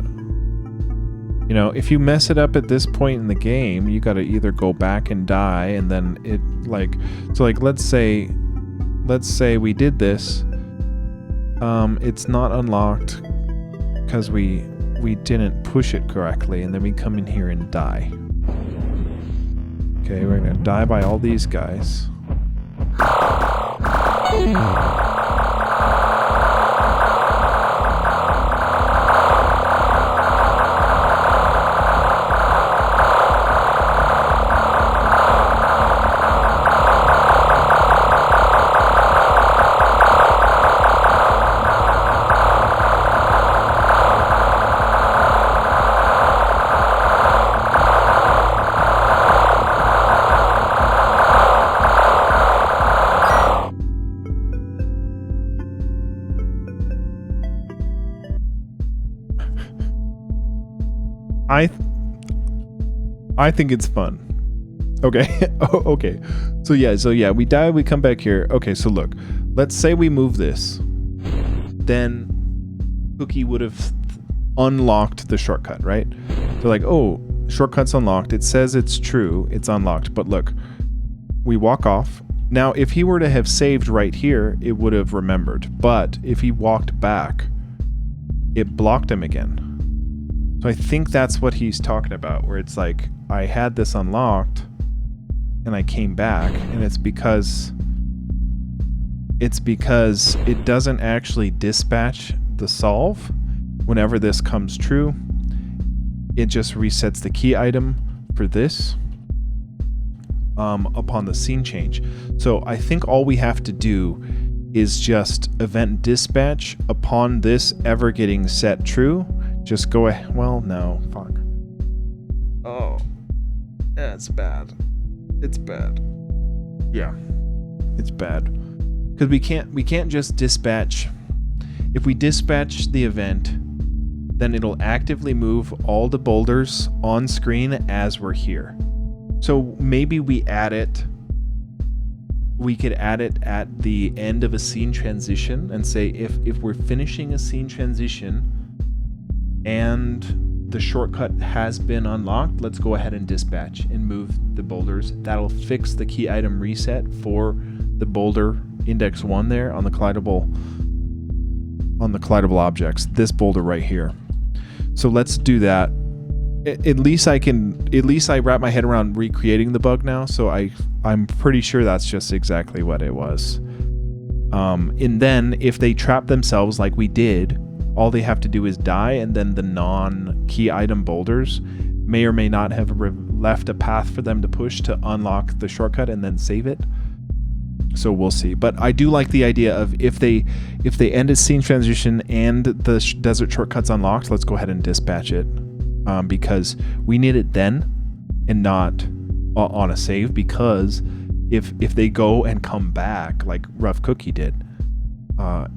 you know, if you mess it up at this point in the game, you got to either go back and die and then it like, so like let's say we did this. It's not unlocked because we didn't push it correctly and then we come in here and die. Okay, we're gonna die by all these guys. I think it's fun. Okay. Oh, okay. So yeah, we die, we come back here. Okay, so look. Let's say we move this. Then Cookie would have unlocked the shortcut, right? So like, oh, shortcut's unlocked. It says it's true. It's unlocked. But look, we walk off. Now, if he were to have saved right here, it would have remembered. But if he walked back, it blocked him again. So I think that's what he's talking about, where it's like, I had this unlocked and I came back, and it's because it doesn't actually dispatch the solve whenever this comes true. It just resets the key item for this. upon the scene change. So I think all we have to do is just event dispatch upon this ever getting set true. Just go ahead. Well, no, fuck. Oh, yeah, it's bad. It's bad. Yeah, it's bad because we can't just dispatch. If we dispatch the event, then it'll actively move all the boulders on screen as we're here. So maybe we add it. We could add it at the end of a scene transition and say if we're finishing a scene transition and the shortcut has been unlocked, let's go ahead and dispatch and move the boulders. That'll fix the key item reset for the boulder index 1 there on the collidable objects. This boulder right here. So let's do that. At least I wrap my head around recreating the bug now, so I'm pretty sure that's just exactly what it was. And then if they trap themselves like we did, all they have to do is die, and then the non-key item boulders may or may not have left a path for them to push to unlock the shortcut and then save it. So we'll see. But I do like the idea of if they end a scene transition and the desert shortcut's unlocked, let's go ahead and dispatch it. Because we need it then and not on a save, because if they go and come back like Rough Cookie did,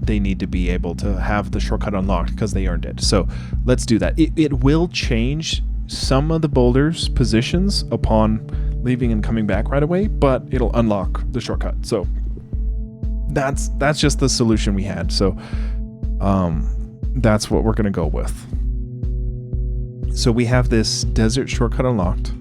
they need to be able to have the shortcut unlocked because they earned it. So let's do that. It will change some of the boulders positions upon leaving and coming back right away, but it'll unlock the shortcut. So that's just the solution we had. So that's what we're gonna go with. So we have this desert shortcut unlocked.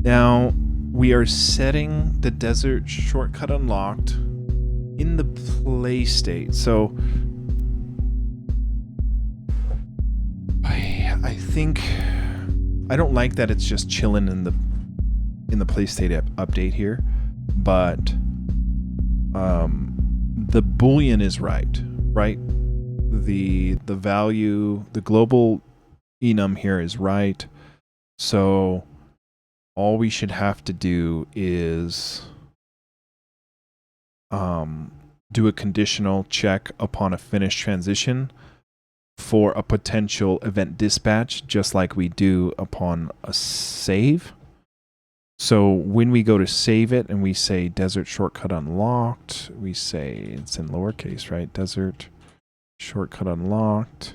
Now we are setting the desert shortcut unlocked in the play state. So I think I don't like that it's just chilling in the play state update here, but the boolean is right? The value, the global enum here is right. So all we should have to do is do a conditional check upon a finished transition for a potential event dispatch, just like we do upon a save. So when we go to save it and we say desert shortcut unlocked, we say it's in lowercase, right? Desert shortcut unlocked.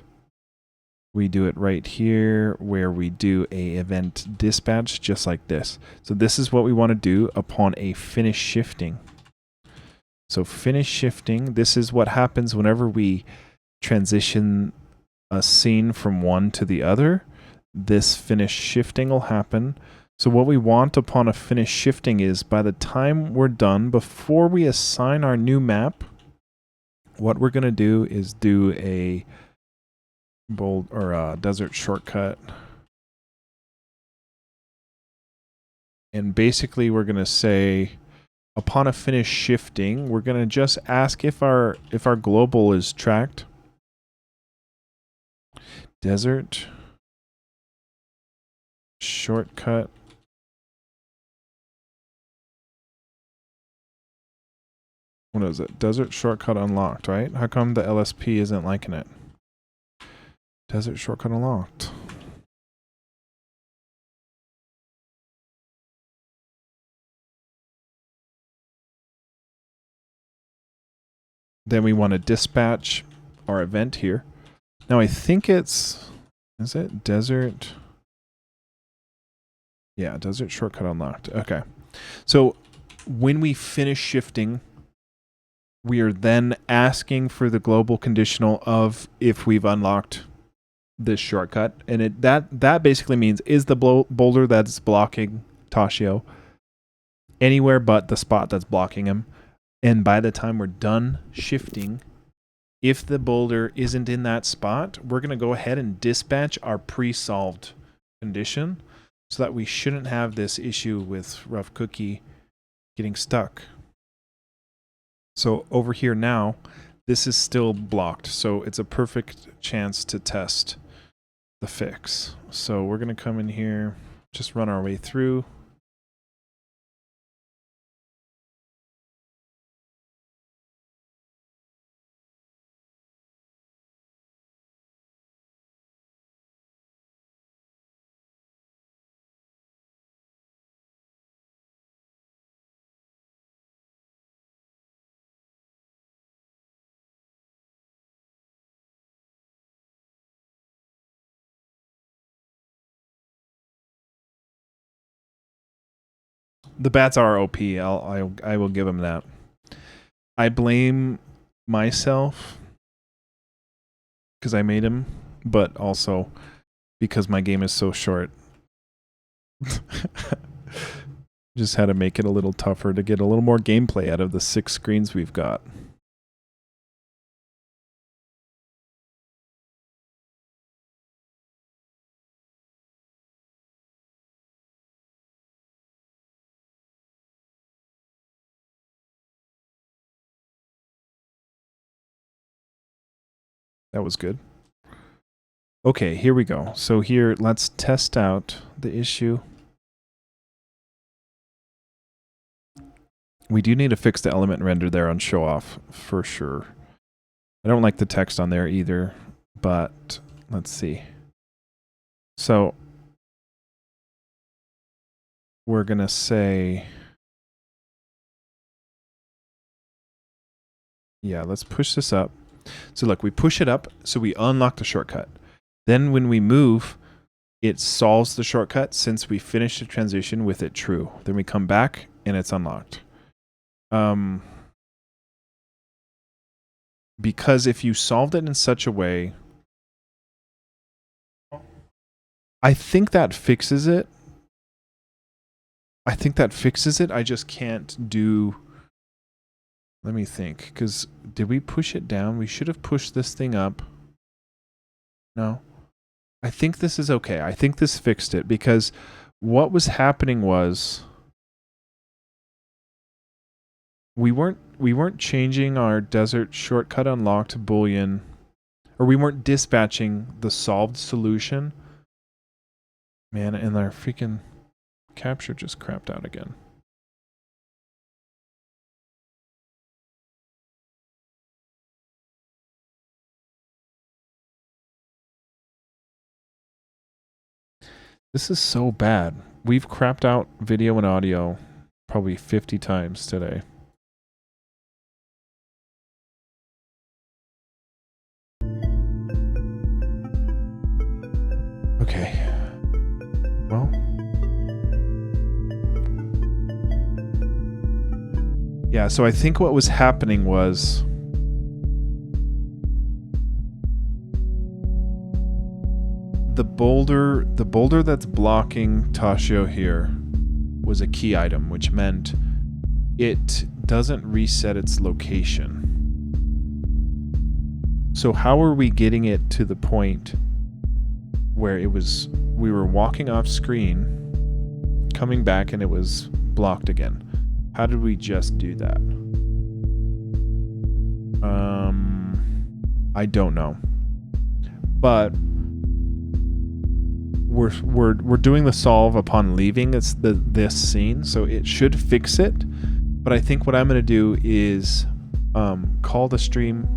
We do it right here where we do a event dispatch just like this. So this is what we want to do upon a finish shifting. So finish shifting, this is what happens whenever we transition a scene from one to the other. This finish shifting will happen. So what we want upon a finish shifting is by the time we're done, before we assign our new map, what we're going to do is do a bold or a desert shortcut. And basically we're going to say upon a finish shifting, we're going to just ask if our global is tracked. Desert shortcut what is it? Desert shortcut unlocked, right? How come the LSP isn't liking it? Desert shortcut unlocked. Then we want to dispatch our event here. Now I think is it desert? Yeah, desert shortcut unlocked. Okay. So when we finish shifting, we are then asking for the global conditional of if we've unlocked this shortcut. And that basically means, is the boulder that's blocking Tashio anywhere but the spot that's blocking him? And by the time we're done shifting, if the boulder isn't in that spot, we're going to go ahead and dispatch our pre-solved condition so that we shouldn't have this issue with Rough Cookie getting stuck. So over here now, this is still blocked. So it's a perfect chance to test the fix. So we're going to come in here, just run our way through. The bats are OP. I will give them that. I blame myself because I made him, but also because my game is so short. Just had to make it a little tougher to get a little more gameplay out of the 6 screens we've got. That was good. Okay, here we go. So here, let's test out the issue. We do need to fix the element render there on show off for sure. I don't like the text on there either, but let's see. So we're going to say, yeah, let's push this up. So look, we push it up, so we unlock the shortcut. Then when we move, it solves the shortcut since we finished the transition with it true. Then we come back and it's unlocked. Because if you solved it in such a way, I think that fixes it. I just can't do... Let me think, because did we push it down? We should have pushed this thing up. No. I think this is okay. I think this fixed it, because what was happening was we weren't changing our desert shortcut unlocked boolean, or we weren't dispatching the solved solution. Man, and our freaking capture just crapped out again. This is so bad. We've crapped out video and audio probably 50 times today. Okay. Well. Yeah, so I think what was happening was the boulder that's blocking Tashio here was a key item, which meant it doesn't reset its location. So how are we getting it to the point where we were walking off screen, coming back, and it was blocked again? How did we just do that? I don't know. But we're doing the solve upon leaving this scene, so it should fix it. But I think what I'm going to do is call the stream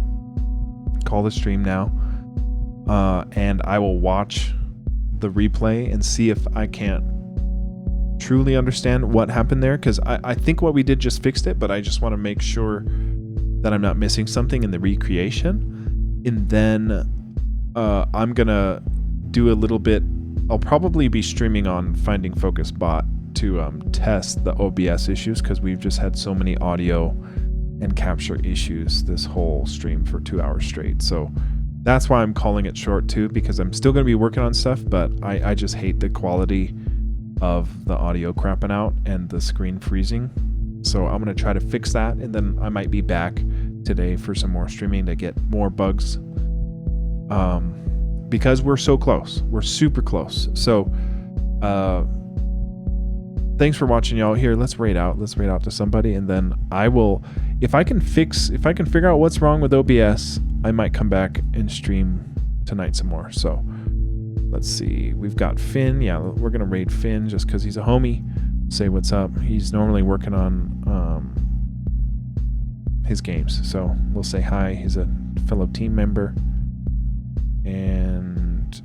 now, and I will watch the replay and see if I can't truly understand what happened there, because I think what we did just fixed it, but I just want to make sure that I'm not missing something in the recreation. And then I'm going to do a little bit. I'll probably be streaming on Finding Focus Bot to test the OBS issues, because we've just had so many audio and capture issues this whole stream for 2 hours straight. So that's why I'm calling it short too, because I'm still going to be working on stuff, but I just hate the quality of the audio crapping out and the screen freezing. So I'm going to try to fix that, and then I might be back today for some more streaming to get more bugs. Because we're so close. We're super close. So thanks for watching, y'all. Here, let's raid out to somebody, and then I will, if I can figure out what's wrong with OBS, I might come back and stream tonight some more. So Let's see. We've got Finn. Yeah, we're gonna raid Finn just because he's a homie. Say what's up. He's normally working on his games, so we'll say hi. He's a fellow team member, and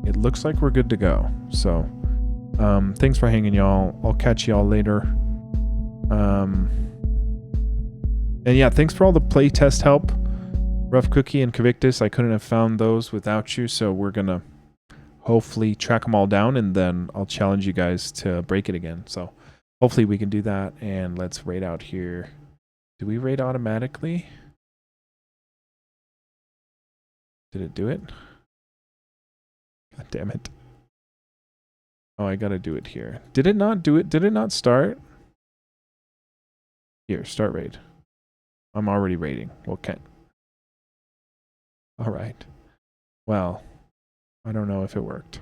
it looks like we're good to go. So thanks for hanging, y'all. I'll catch y'all later. And yeah, thanks for all the playtest help. Rough Cookie and Cavictus, I couldn't have found those without you, so we're gonna hopefully track them all down, and then I'll challenge you guys to break it again. So hopefully we can do that, and let's raid out here. Do we raid automatically? Did it do it? God damn it. Oh, I gotta do it here. Did it not do it? Did it not start? Here, start raid. I'm already raiding. Okay. All right. Well, I don't know if it worked.